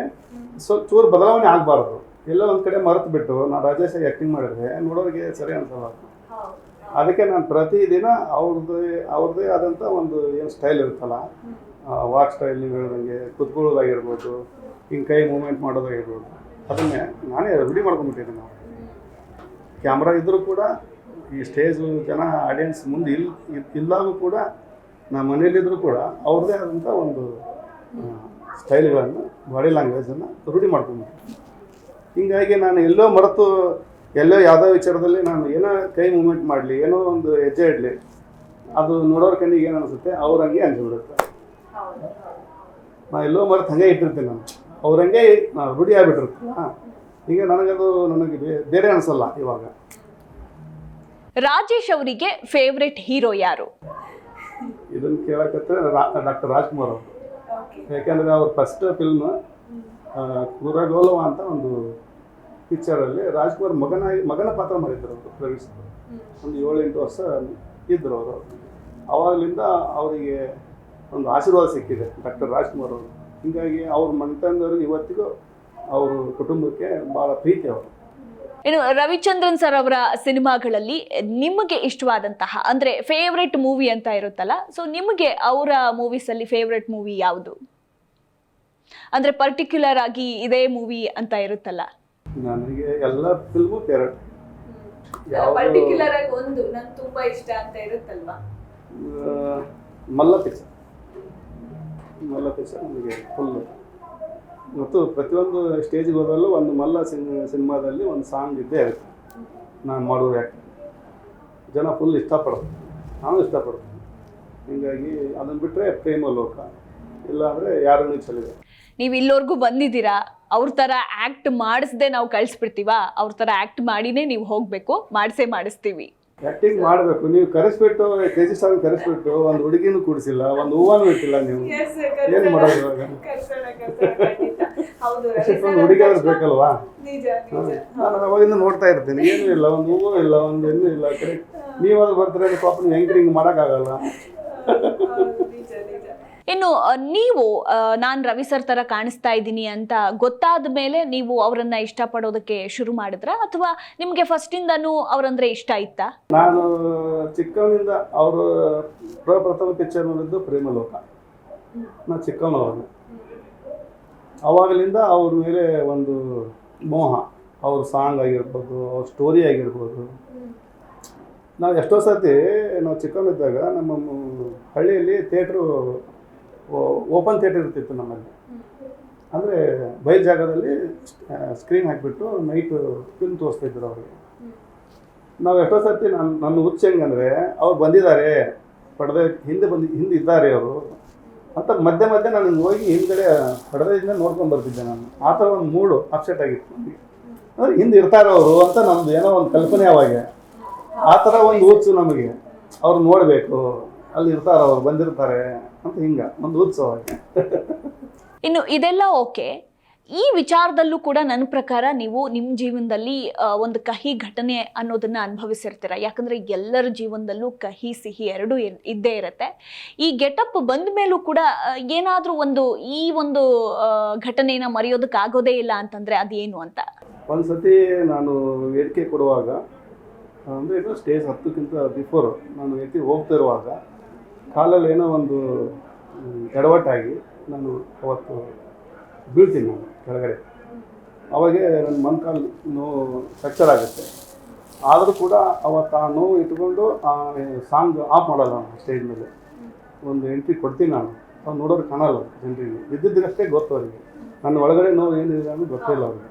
ಸ್ವಲ್ಪ ಚೂರು ಬದಲಾವಣೆ ಆಗಬಾರ್ದು. ಎಲ್ಲ ಒಂದು ಕಡೆ ಮರೆತು ಬಿಟ್ಟು ನಾನು ರಾಜೇಶ್ ಆ್ಯಕ್ಟಿಂಗ್ ಮಾಡಿದ್ರೆ ನೋಡೋರಿಗೆ ಸರಿ ಅನ್ಸಲ್ಲ. ಅದಕ್ಕೆ ನಾನು ಪ್ರತಿದಿನ ಅವ್ರದ್ದೇ ಆದಂಥ ಒಂದು ಏನು ಸ್ಟೈಲ್ ಇರುತ್ತಲ್ಲ, ವಾಕ್ ಸ್ಟೈಲ್ ನೀವು ಹೇಳ್ದಂಗೆ, ಕುತ್ಕೊಳ್ಳೋದಾಗಿರ್ಬೋದು, ಹಿಂಗೆ ಕೈ ಮೂಮೆಂಟ್ ಮಾಡೋದಾಗಿರ್ಬೋದು, ಅದನ್ನೇ ನಾನೇ ರೂಢಿ ಮಾಡ್ಕೊಂಡ್ಬಿಟ್ಟಿದ್ದೀನಿ. ನಾವು ಕ್ಯಾಮ್ರಾ ಇದ್ದರೂ ಕೂಡ ಈ ಸ್ಟೇಜು ಜನ ಆಡಿಯನ್ಸ್ ಮುಂದೆ ಇಲ್ಲಾಗೂ ಕೂಡ ನಮ್ಮ ಮನೇಲಿದ್ದರೂ ಕೂಡ ಅವ್ರದ್ದೇ ಆದಂಥ ಒಂದು ಸ್ಟೈಲ್ಗಳನ್ನು, ಬಾಡಿ ಲ್ಯಾಂಗ್ವೇಜನ್ನು ರೂಢಿ ಮಾಡ್ಕೊಂಡ್ಬಿಟ್ಟಿದ್ದೀನಿ. ಹೀಗಾಗಿ ನಾನು ಎಲ್ಲೋ ಮರೆತು ಎಲ್ಲೋ ಯಾವುದೋ ವಿಚಾರದಲ್ಲಿ ನಾನು ಏನೋ ಕೈ ಮೂಮೆಂಟ್ ಮಾಡಲಿ, ಏನೋ ಒಂದು ಹೆಜ್ಜೆ ಇಡಲಿ, ಅದು ನೋಡೋರ ಕಣ್ಣಿಗೆ ಏನು ಅನಿಸುತ್ತೆ ಅವ್ರಂಗೆ ಅನ್ಸಿಬಿಡುತ್ತೆ. ನಾನು ಎಲ್ಲೋ ಮರೆತು ಹಾಗೆ ಇಟ್ಟಿರ್ತೀನಿ. ನಾನು ಅವ್ರಂಗೆ ರೂಢಿ ಆಗಿಬಿಟ್ಟಿರ್ತೀನಿ. ಈಗ ನನಗೆ ಬೇರೆ ಅನಿಸಲ್ಲ. ಇವಾಗ ರಾಜೇಶ್ ಅವರಿಗೆ ಫೇವ್ರೆಟ್ ಹೀರೋ ಯಾರು? ಇದನ್ನು ಕೇಳಕತ್ತೆ ಡಾಕ್ಟರ್ ರಾಜ್ಕುಮಾರ್ ಅವರು. ಯಾಕೆಂದರೆ ಅವ್ರ ಫಸ್ಟ್ ಫಿಲ್ಮ್ ಕುರಗೋಲವ ಅಂತ ಒಂದು ಪಿಕ್ಚರಲ್ಲಿ ರಾಜ್ಕುಮಾರ್ ಮಗನ ಪಾತ್ರ ಮಾಡಿದ್ರು ಅವರು. ಪ್ರವೇಶ್ ಒಂದು 7-8 ವರ್ಷ ಇದ್ದರು ಅವರು. ಆವಾಗಲಿಂದ ಅವರಿಗೆ ಒಂದು ಆಶೀರ್ವಾದ ಸಿಕ್ಕಿದೆ ಡಾಕ್ಟರ್ ರಾಜ್ಕುಮಾರ್ ಅವರು. ಹೀಗಾಗಿ ಅವ್ರ ಮನೆತನದವರು ಇವತ್ತಿಗೂ ಅವ್ರ ಕುಟುಂಬಕ್ಕೆ ಭಾಳ ಪ್ರೀತಿ ಅವರು. ಇನ್ನು ರವಿಚಂದ್ರನ್ ಸರ್ ಅವರ ಸಿನಿಮಾಗಳಲ್ಲಿ ನಿಮಗೆ ಇಷ್ಟವಾದಂತಹ, ಅಂದರೆ ಫೇವ್ರೆಟ್ ಮೂವಿ ಅಂತ ಇರುತ್ತಲ್ಲ, ಸೊ ನಿಮಗೆ ಅವರ ಮೂವೀಸಲ್ಲಿ ಫೇವ್ರೆಟ್ ಮೂವಿ ಯಾವುದು? ಅಂದರೆ ಪರ್ಟಿಕ್ಯುಲರ್ ಆಗಿ ಇದೇ ಮೂವಿ ಅಂತ ಇರುತ್ತಲ್ಲ. ನನಗೆ ಎಲ್ಲ ಫಿಲ್ಮು ಫೇವ್ರೆಟ್. ಪರ್ಟಿಕ್ಯುಲರ್ ಆಗಿ ಒಂದು ನಂಗೆ ತುಂಬಾ ಇಷ್ಟ ಅಂತ ಇರುತ್ತಲ್ವಾ? ಮಲ್ಲ ಪಿಕ್ಚರ್ ನನಗೆ ಫುಲ್. ಮತ್ತು ಪ್ರತಿಯೊಂದು ಸ್ಟೇಜಿಗೆ ಹೋದಲ್ಲೂ ಒಂದು ಮಲ್ಲ ಸಿನಿಮಾದಲ್ಲಿ ಒಂದು ಸಾಂಗ್ ಇದ್ದೇ ಇರುತ್ತೆ. ನಾನು ಮಾಡುವ ಆ್ಯಕ್ಟಿಂಗ್ ಜನ ಫುಲ್ ಇಷ್ಟಪಡೋದು, ನಾನು ಇಷ್ಟಪಡ್ತೀನಿ. ಹೀಗಾಗಿ ಅದನ್ನು ಬಿಟ್ಟರೆ ಪ್ರೇಮ ಲೋಕ, ಇಲ್ಲಾಂದರೆ ಯಾರನ್ನೂ ಚಲಿದೆ. ನೀವು ಇಲ್ಲವರೆಗೂ ಬಂದಿದ್ದೀರಾ, ಅವ್ರ ಥರ ಆ್ಯಕ್ಟ್ ಮಾಡಿಸ್ದೆ ನಾವು ಕಳಿಸ್ಬಿಡ್ತೀವ? ಅವ್ರ ಥರ ಆ್ಯಕ್ಟ್ ಮಾಡಿನೇ ನೀವು ಹೋಗಬೇಕು, ಮಾಡಿಸ್ತೀವಿ. ಆ್ಯಕ್ಟಿಂಗ್ ಮಾಡಬೇಕು. ನೀವು ಕರೆಸ್ಬಿಟ್ಟು ಕೆಜಿ ಸಾಂಗ್ ಕರೆಸ್ಬಿಟ್ಟು ಒಂದು ಹುಡುಗಿನೂ ಕೂಡಿಸಿಲ್ಲ, ಒಂದು ಹೂವನೂ ಇಟ್ಟಿಲ್ಲ, ನೀವು ಏನು ಮಾಡೋದು ಇವಾಗ? ಒಂದು ಹುಡುಗಿ ಆದ್ರೂ ಬೇಕಲ್ವಾ? ನಾನು ಅವಾಗಿಂದ ನೋಡ್ತಾ ಇರ್ತೀನಿ, ಏನೂ ಇಲ್ಲ, ಒಂದು ಹೂವು ಇಲ್ಲ, ಒಂದು ಹೆಣ್ಣು ಇಲ್ಲ. ಕರೆಕ್ಟ್ ನೀವಾದ್ರೂ ಬರ್ತಾರೆ ಪಾಪ, ನೀವು ಹೆಂಗೆ ಮಾಡೋಕ್ಕಾಗಲ್ಲ. ಇನ್ನು ನೀವು ನಾನು ರವಿ ಸರ್ ಥರ ಕಾಣಿಸ್ತಾ ಇದ್ದೀನಿ ಅಂತ ಗೊತ್ತಾದ ಮೇಲೆ ನೀವು ಅವರನ್ನ ಇಷ್ಟಪಡೋದಕ್ಕೆ ಶುರು ಮಾಡಿದ್ರಾ, ಅಥವಾ ನಿಮಗೆ ಫಸ್ಟಿಂದನೂ ಅವರಂದ್ರೆ ಇಷ್ಟ ಇತ್ತಾ? ನಾನು ಚಿಕ್ಕವನಿಂದ ಅವರು ಪ್ರಪ್ರಥಮ ಪಿಕ್ಚರ್ ನೋಡಿದ್ದು ಪ್ರೇಮಲೋಕ. ನಾನು ಚಿಕ್ಕವನವ್ರನ್ನ, ಅವಾಗಲಿಂದ ಅವ್ರ ಮೇಲೆ ಒಂದು ಮೋಹ. ಅವ್ರ ಸಾಂಗ್ ಆಗಿರ್ಬೋದು, ಅವ್ರ ಸ್ಟೋರಿ ಆಗಿರ್ಬೋದು. ನಾವು ಎಷ್ಟೋ ಸರ್ತಿ ನಾವು ಚಿಕ್ಕವನಿದ್ದಾಗ ನಮ್ಮ ಹಳ್ಳಿಯಲ್ಲಿ ಥಿಯೇಟ್ರು ಓಪನ್ ಥಿಯೇಟರ್ ಇರ್ತಿತ್ತು ನಮ್ಮಲ್ಲಿ. ಅಂದರೆ ಬಯಲು ಜಾಗದಲ್ಲಿ ಸ್ಕ್ರೀನ್ ಹಾಕಿಬಿಟ್ಟು ನೈಟ್ ಫಿಲ್ಮ್ ತೋರಿಸ್ತಿದ್ರು ಅವ್ರಿಗೆ. ನಾವು ಎಷ್ಟೋ ಸರ್ತಿ ನನ್ನ ಹುಚ್ಚ ಹೆಂಗಂದರೆ ಅವ್ರು ಬಂದಿದ್ದಾರೆ, ಹಿಂದೆ ಇದ್ದಾರೆ ಅವರು ಅಂತ ಮಧ್ಯೆ ನಾನು ಹೋಗಿ ಹಿಂದ್ಗಡೆ ಪಡೆದಿಂದ ನೋಡ್ಕೊಂಡು ಬರ್ತಿದ್ದೆ. ನಾನು ಆ ಥರ ಒಂದು ಮೂಡು ಅಪ್ಸೆಟ್ ಆಗಿತ್ತು ನನಗೆ. ಅಂದರೆ ಹಿಂದೆ ಇರ್ತಾರೆ ಅವರು ಅಂತ ನಮ್ಮದು ಏನೋ ಒಂದು ಕಲ್ಪನೆ. ಅವಾಗ ಆ ಥರ ಒಂದು ಹುಚ್ಚು ನಮಗೆ, ಅವ್ರು ನೋಡಬೇಕು, ಅಲ್ಲಿ ಇರ್ತಾರೆ, ಅವ್ರು ಬಂದಿರ್ತಾರೆ ಅಂತ ಹಿಂಗೆ ಒಂದು ಉತ್ಸವ. ಇನ್ನು ಇದೆಲ್ಲ ಓಕೆ, ಈ ವಿಚಾರದಲ್ಲೂ ಕೂಡ ನನ್ನ ಪ್ರಕಾರ ನೀವು ನಿಮ್ಮ ಜೀವನದಲ್ಲಿ ಒಂದು ಕಹಿ ಘಟನೆ ಅನ್ನೋದನ್ನ ಅನುಭವಿಸಿರ್ತೀರ. ಯಾಕಂದ್ರೆ ಎಲ್ಲರ ಜೀವನದಲ್ಲೂ ಕಹಿ ಸಿಹಿ ಎರಡೂ ಇದ್ದೇ ಇರುತ್ತೆ. ಈ ಗೆಟಪ್ ಬಂದ ಮೇಲೂ ಕೂಡ ಏನಾದರೂ ಈ ಒಂದು ಘಟನೆನ ಮರೆಯೋದಕ್ಕಾಗೋದೇ ಇಲ್ಲ ಅಂತಂದ್ರೆ ಅದೇನು ಅಂತ? ಒಂದ್ಸತಿ ನಾನು ವೇದಿಕೆ ಕೊಡುವಾಗ, ಅಂದರೆ ಇದು ಸ್ಟೇಜ್ ಹತ್ತಕ್ಕಿಂತ ಬಿಫೋರ್ ನಾನು ವೇದಿಕೆ ಹೋಗ್ತಾ ಇರುವಾಗ ಕಾಲಲ್ಲಿ ಏನೋ ಒಂದು ಎಡವಟ್ಟಾಗಿ ನಾನು ಅವತ್ತು ಬೀಳ್ತೀನಿ. ನಾನು ಕೆಳಗಡೆ ಅವಾಗೆ ನನ್ನ ಮೊಣಕಾಲು ನೋವು ಫ್ರ್ಯಾಕ್ಚರ್ ಆಗುತ್ತೆ. ಆದರೂ ಕೂಡ ಅವತ್ತು ಆ ನೋವು ಇಟ್ಕೊಂಡು ಆ ಸಾಂಗ್ ಆಫ್ ಮಾಡಲ್ಲ. ನಾನು ಸ್ಟೇಜ್ ಮೇಲೆ ಒಂದು ಎಂಟ್ರಿ ಕೊಡ್ತೀನಿ. ನಾನು ಅವ್ರು ನೋಡೋರು ಕಾಣಲ್ಲ, ಜನರಿಗೆ ಇದ್ದಿದ್ದಷ್ಟೇ ಗೊತ್ತು ಅವರಿಗೆ. ನನ್ನ ಒಳಗಡೆ ನೋವು ಏನಿದೆ ಅನ್ನೋದು ಗೊತ್ತಿಲ್ಲ ಅವ್ರಿಗೆ.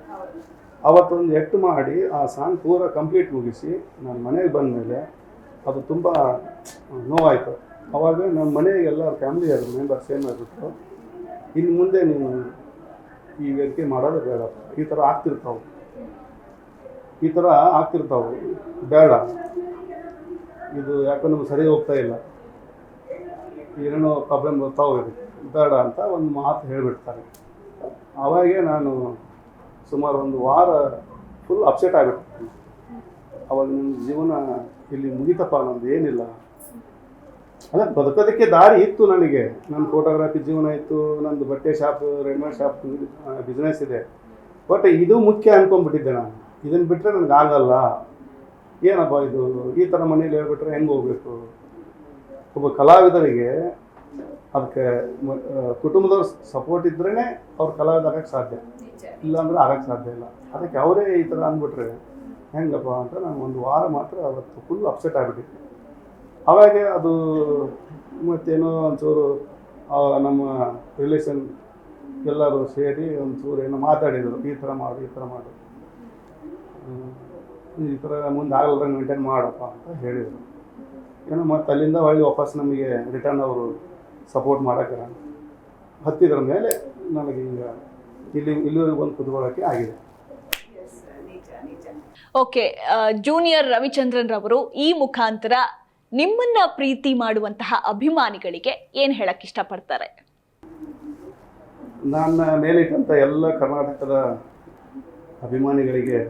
ಅವತ್ತೊಂದು ಎಕ್ಟ್ ಮಾಡಿ ಆ ಸಾಂಗ್ ಪೂರ ಕಂಪ್ಲೀಟ್ ಮುಗಿಸಿ ನಾನು ಮನೆಗೆ ಬಂದ ಮೇಲೆ ಅದು ತುಂಬ ನೋವಾಯಿತು. ಅವಾಗ ನಮ್ಮ ಮನೆಗೆಲ್ಲ ಫ್ಯಾಮಿಲಿ ಮೆಂಬರ್ಸ್ ಏನು ಮಾಡಿಬಿಟ್ರು, ಇನ್ನು ಮುಂದೆ ನೀವು ಈ ವೇದಿಕೆ ಮಾಡೋದು ಬೇಡಪ್ಪ, ಈ ಥರ ಆಗ್ತಿರ್ತಾವೆ. ಈ ಥರ ಆಗ್ತಿರ್ತಾವೆ, ಬೇಡ ಇದು ಯಾಕೋ ನಮ್ಗೆ ಸರಿ ಹೋಗ್ತಾ ಇಲ್ಲ, ಏನೇನೋ ಪ್ರಾಬ್ಲಮ್ ಬರ್ತಾವೆ, ಬೇಡ ಅಂತ ಒಂದು ಮಾತು ಹೇಳಿಬಿಡ್ತಾರೆ. ಅವಾಗೆ ನಾನು ಸುಮಾರು ಒಂದು ವಾರ ಫುಲ್ ಅಪ್ಸೆಟ್ ಆಗಿಬಿಡ್ತೀನಿ. ಅವಾಗ ನನ್ನ ಜೀವನ ಇಲ್ಲಿ ಮುಗಿತಪ್ಪ, ನಮ್ದು ಏನಿಲ್ಲ. ಅಲ್ಲ, ಬದುಕೋದಕ್ಕೆ ದಾರಿ ಇತ್ತು ನನಗೆ. ನನ್ನ ಫೋಟೋಗ್ರಫಿ ಜೀವನ ಇತ್ತು, ನಂದು ಬಟ್ಟೆ ಶಾಪ್, ರೆಡಿಮೇಡ್ ಶಾಪ್ ಬಿಸ್ನೆಸ್ ಇದೆ. ಬಟ್ ಇದು ಮುಖ್ಯ ಅಂದ್ಕೊಂಡ್ಬಿಟ್ಟಿದ್ದೆ ನಾನು. ಇದನ್ನು ಬಿಟ್ಟರೆ ನನಗೆ ಆಗಲ್ಲ. ಏನಪ್ಪ ಇದು, ಈ ಥರ ಮನೇಲಿ ಹೇಳ್ಬಿಟ್ರೆ ಹೆಂಗೆ ಹೋಗ್ಬೇಕು? ಒಬ್ಬ ಕಲಾವಿದರಿಗೆ ಅದಕ್ಕೆ ಕುಟುಂಬದವ್ರ ಸಪೋರ್ಟ್ ಇದ್ರೇ ಅವ್ರು ಕಲಾವಿದ ಆಗಕ್ಕೆ ಸಾಧ್ಯ, ಇಲ್ಲಾಂದ್ರೆ ಆಗಕ್ಕೆ ಸಾಧ್ಯ ಇಲ್ಲ. ಅದಕ್ಕೆ ಅವರೇ ಈ ಥರ ಅಂದ್ಬಿಟ್ರೆ ಹೆಂಗಪ್ಪ ಅಂತ ನಾನು ಒಂದು ವಾರ ಮಾತ್ರ ಅವತ್ತು ಫುಲ್ ಅಪ್ಸೆಟ್ ಆಗಿಬಿಟ್ಟಿದ್ದೆ. ಅವಾಗೆ ಅದು ಮತ್ತೇನೋ ಒಂಚೂರು ನಮ್ಮ ರಿಲೇಷನ್ ಎಲ್ಲರೂ ಸೇರಿ ಒಂಚೂರು ಏನೋ ಮಾತಾಡಿದರು, ಈ ಥರ ಮಾಡು, ಈ ಥರ ಮಾಡು, ಈ ಥರ ಮುಂದೆ ಆಗಲ್ಲ ಮೇಂಟೈನ್ ಮಾಡಪ್ಪ ಅಂತ ಹೇಳಿದರು. ಏನೋ ಮತ್ತು ಅಲ್ಲಿಂದ ಹೊಳ್ಳಿ ವಾಪಸ್ ನಮಗೆ ರಿಟರ್ನ್ ಅವರು ಸಪೋರ್ಟ್ ಮಾಡೋಕ್ಕೆ ಹತ್ತಿದ್ರ ಮೇಲೆ ನನಗೆ ಈಗ ಇಲ್ಲಿವರೆಗೆ ಬಂದು ಕುತ್ಕೊಳ್ಳೋಕ್ಕೆ ಆಗಿದೆ. ಓಕೆ, ಜೂನಿಯರ್ ರವಿಚಂದ್ರನ್ ರವರು ಈ ಮುಖಾಂತರ ನಿಮ್ಮನ್ನ ಪ್ರೀತಿ ಮಾಡುವಂತಹ ಅಭಿಮಾನಿಗಳಿಗೆ ಏನ್ ಹೇಳಕ್ ಇಷ್ಟಪಡ್ತಾರೆ? ನನ್ನ ಮೇಲಿಟ್ಟಂಥ ಎಲ್ಲ ಕರ್ನಾಟಕದ ಅಭಿಮಾನಿಗಳಿಗೆ,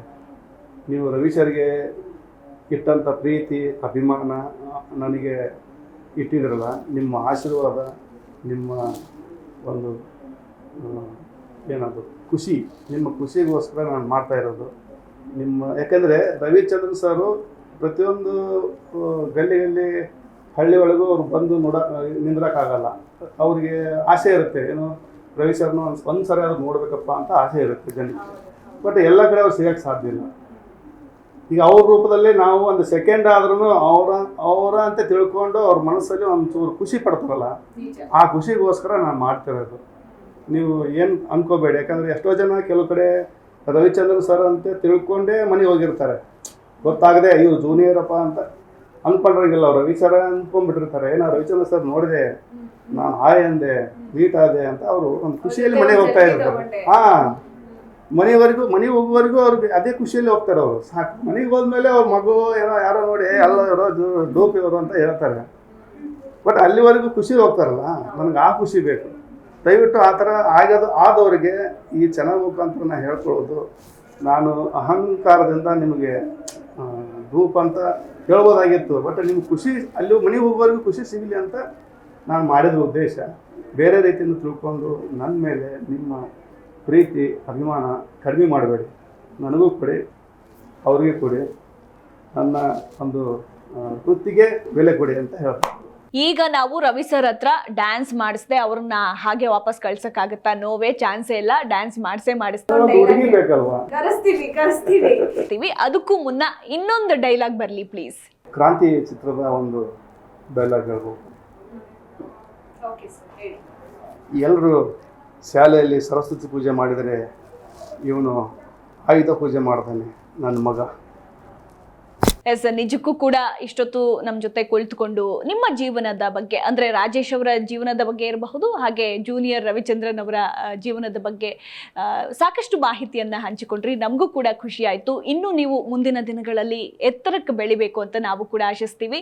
ನೀವು ರವಿ ಸರ್ಗೆ ಇಟ್ಟಂಥ ಪ್ರೀತಿ ಅಭಿಮಾನ ನನಗೆ ಇಟ್ಟಿದ್ರಲ್ಲ, ನಿಮ್ಮ ಆಶೀರ್ವಾದ, ನಿಮ್ಮ ಒಂದು ಏನದು ಖುಷಿ, ನಿಮ್ಮ ಖುಷಿಗೋಸ್ಕರ ನಾನು ಮಾಡ್ತಾ ಇರೋದು. ಯಾಕೆಂದರೆ ರವಿಚಂದ್ರನ್ ಸರು ಪ್ರತಿಯೊಂದು ಗಲ್ಲಿ ಹಳ್ಳಿ ಒಳಗೂ ಅವ್ರು ಬಂದು ನಿಂದ್ರಕ್ಕಾಗಲ್ಲ. ಅವ್ರಿಗೆ ಆಸೆ ಇರುತ್ತೆ, ಏನು ರವಿ ಸರ್ನು ಒಂದು ಸರಿ ಆದ್ರೂ ನೋಡ್ಬೇಕಪ್ಪ ಅಂತ ಆಸೆ ಇರುತ್ತೆ ಜನಕ್ಕೆ. ಬಟ್ ಎಲ್ಲ ಕಡೆ ಅವ್ರು ಸಿಗೋಕ್ಕೆ ಸಾಧ್ಯ ಇಲ್ಲ. ಈಗ ಅವ್ರ ರೂಪದಲ್ಲಿ ನಾವು ಒಂದು ಸೆಕೆಂಡ್ ಆದ್ರೂ ಅವರ ಅಂತ ತಿಳ್ಕೊಂಡು ಅವ್ರ ಮನಸ್ಸಲ್ಲಿ ಒಂಚೂರು ಖುಷಿ ಪಡ್ತಾರಲ್ಲ, ಆ ಖುಷಿಗೋಸ್ಕರ ನಾನು ಮಾಡ್ತಿರೋದು. ನೀವು ಏನು ಅನ್ಕೋಬೇಡಿ. ಯಾಕಂದರೆ ಎಷ್ಟೋ ಜನ ಕೆಲವು ಕಡೆ ರವಿಚಂದ್ರನ್ ಸರ್ ಅಂತ ತಿಳ್ಕೊಂಡೇ ಮನೆಗೆ ಹೋಗಿರ್ತಾರೆ, ಗೊತ್ತಾಗದೆ ಇವ್ರು ಜೂನಿಯರಪ್ಪ ಅಂತ ಅಂದ್ಕೊಂಡಿರಂಗಿಲ್ಲ. ಅವ್ರು ರವಿ ಸರ ಅಂದ್ಕೊಂಡ್ಬಿಟ್ಟಿರ್ತಾರೆ. ಏನೋ ರವಿಚಂದ್ರನ್ ಸರ್ ನೋಡಿದೆ, ನಾನು ಹಾಯ್ ಅಂದೆ, ಮೀಟ್ ಆದೆ ಅಂತ ಅವರು ಒಂದು ಖುಷಿಯಲ್ಲಿ ಮನೆಗೆ ಹೋಗ್ತಾ ಇರ್ತಾರೆ. ಮನೆ ಹೋಗುವವರೆಗೂ ಅವ್ರಿಗೆ ಅದೇ ಖುಷಿಯಲ್ಲಿ ಹೋಗ್ತಾರೆ ಅವರು. ಸಾಕು, ಮನೆಗೆ ಹೋದ್ಮೇಲೆ ಅವ್ರ ಮಗು ಏನೋ ಯಾರೋ ನೋಡಿ ಎಲ್ಲ ಇವರು ಡೋಪಿಯವರು ಅಂತ ಹೇಳ್ತಾರೆ. ಬಟ್ ಅಲ್ಲಿವರೆಗೂ ಖುಷಿ ಹೋಗ್ತಾರಲ್ಲ, ನನಗೆ ಆ ಖುಷಿ ಬೇಕು. ದಯವಿಟ್ಟು ಆ ಥರ ಆದವರಿಗೆ ಈ ಚಾನಲ್ ಮುಖಾಂತರ ನಾನು ಹೇಳ್ಕೊಳ್ಳೋದು, ನಾನು ಅಹಂಕಾರದಿಂದ ನಿಮಗೆ ಧೂಪ ಅಂತ ಹೇಳ್ಬೋದಾಗಿತ್ತು. ಬಟ್ ನಿಮ್ಗೆ ಖುಷಿ ಅಲ್ಲಿ ಮನೆಗೆ ಹೋಗುವವರೆಗೂ ಖುಷಿ ಸಿಗಲಿ ಅಂತ ನಾನು ಮಾಡಿದ ಉದ್ದೇಶ. ಬೇರೆ ರೀತಿಯಿಂದ ತಿಳ್ಕೊಂಡು ನನ್ನ ಮೇಲೆ ನಿಮ್ಮ ಪ್ರೀತಿ ಅಭಿಮಾನ ಕಡಿಮೆ ಮಾಡಬೇಡಿ. ನನಗೂ ಕೊಡಿ, ಅವ್ರಿಗೆ ಕೊಡಿ, ನನ್ನ ಒಂದು ವೃತ್ತಿಗೆ ಬೆಲೆ ಕೊಡಿ ಅಂತ ಹೇಳ್ತಾರೆ. ಈಗ ನಾವು ರವಿ ಸರ್ ಹತ್ರ ಡ್ಯಾನ್ಸ್ ಮಾಡಿಸ್ದೆ ಅವ್ರನ್ನ ಹಾಗೆ ವಾಪಸ್ ಕಳ್ಸಕ್ಕಾಗತ್ತಾ? ನೋವೇ ಚಾನ್ಸೇ ಇಲ್ಲ, ಡ್ಯಾನ್ಸ್ ಹುಡುಗಿ ಬೇಕಲ್ವಾ? ಮಾಡಿಸ್ತೀವಿ. ಅದಕ್ಕೂ ಮುನ್ನ ಇನ್ನೊಂದು ಡೈಲಾಗ್ ಬರ್ಲಿ ಪ್ಲೀಸ್. ಕ್ರಾಂತಿ ಚಿತ್ರದ ಒಂದು ಡೈಲಾಗ್ ಹೇಳ್ಬೋದು. ಎಲ್ಲರೂ ಶಾಲೆಯಲ್ಲಿ ಸರಸ್ವತಿ ಪೂಜೆ ಮಾಡಿದರೆ ಇವನು ಆಯುಧ ಪೂಜೆ ಮಾಡ್ತಾನೆ, ನನ್ನ ಮಗ. ಎಸ್, ನಿಜಕ್ಕೂ ಕೂಡ ಇಷ್ಟೊತ್ತು ನಮ್ಮ ಜೊತೆ ಕುಳಿತುಕೊಂಡು ನಿಮ್ಮ ಜೀವನದ ಬಗ್ಗೆ, ಅಂದರೆ ರಾಜೇಶ್ ಅವರ ಜೀವನದ ಬಗ್ಗೆ ಇರಬಹುದು, ಹಾಗೆ ಜೂನಿಯರ್ ರವಿಚಂದ್ರನ್ ಅವರ ಜೀವನದ ಬಗ್ಗೆ ಸಾಕಷ್ಟು ಮಾಹಿತಿಯನ್ನು ಹಂಚಿಕೊಂಡ್ರಿ. ನಮಗೂ ಕೂಡ ಖುಷಿ ಆಯಿತು. ಇನ್ನೂ ನೀವು ಮುಂದಿನ ದಿನಗಳಲ್ಲಿ ಎತ್ತರಕ್ಕೆ ಬೆಳಿಬೇಕು ಅಂತ ನಾವು ಕೂಡ ಆಶಿಸ್ತೀವಿ.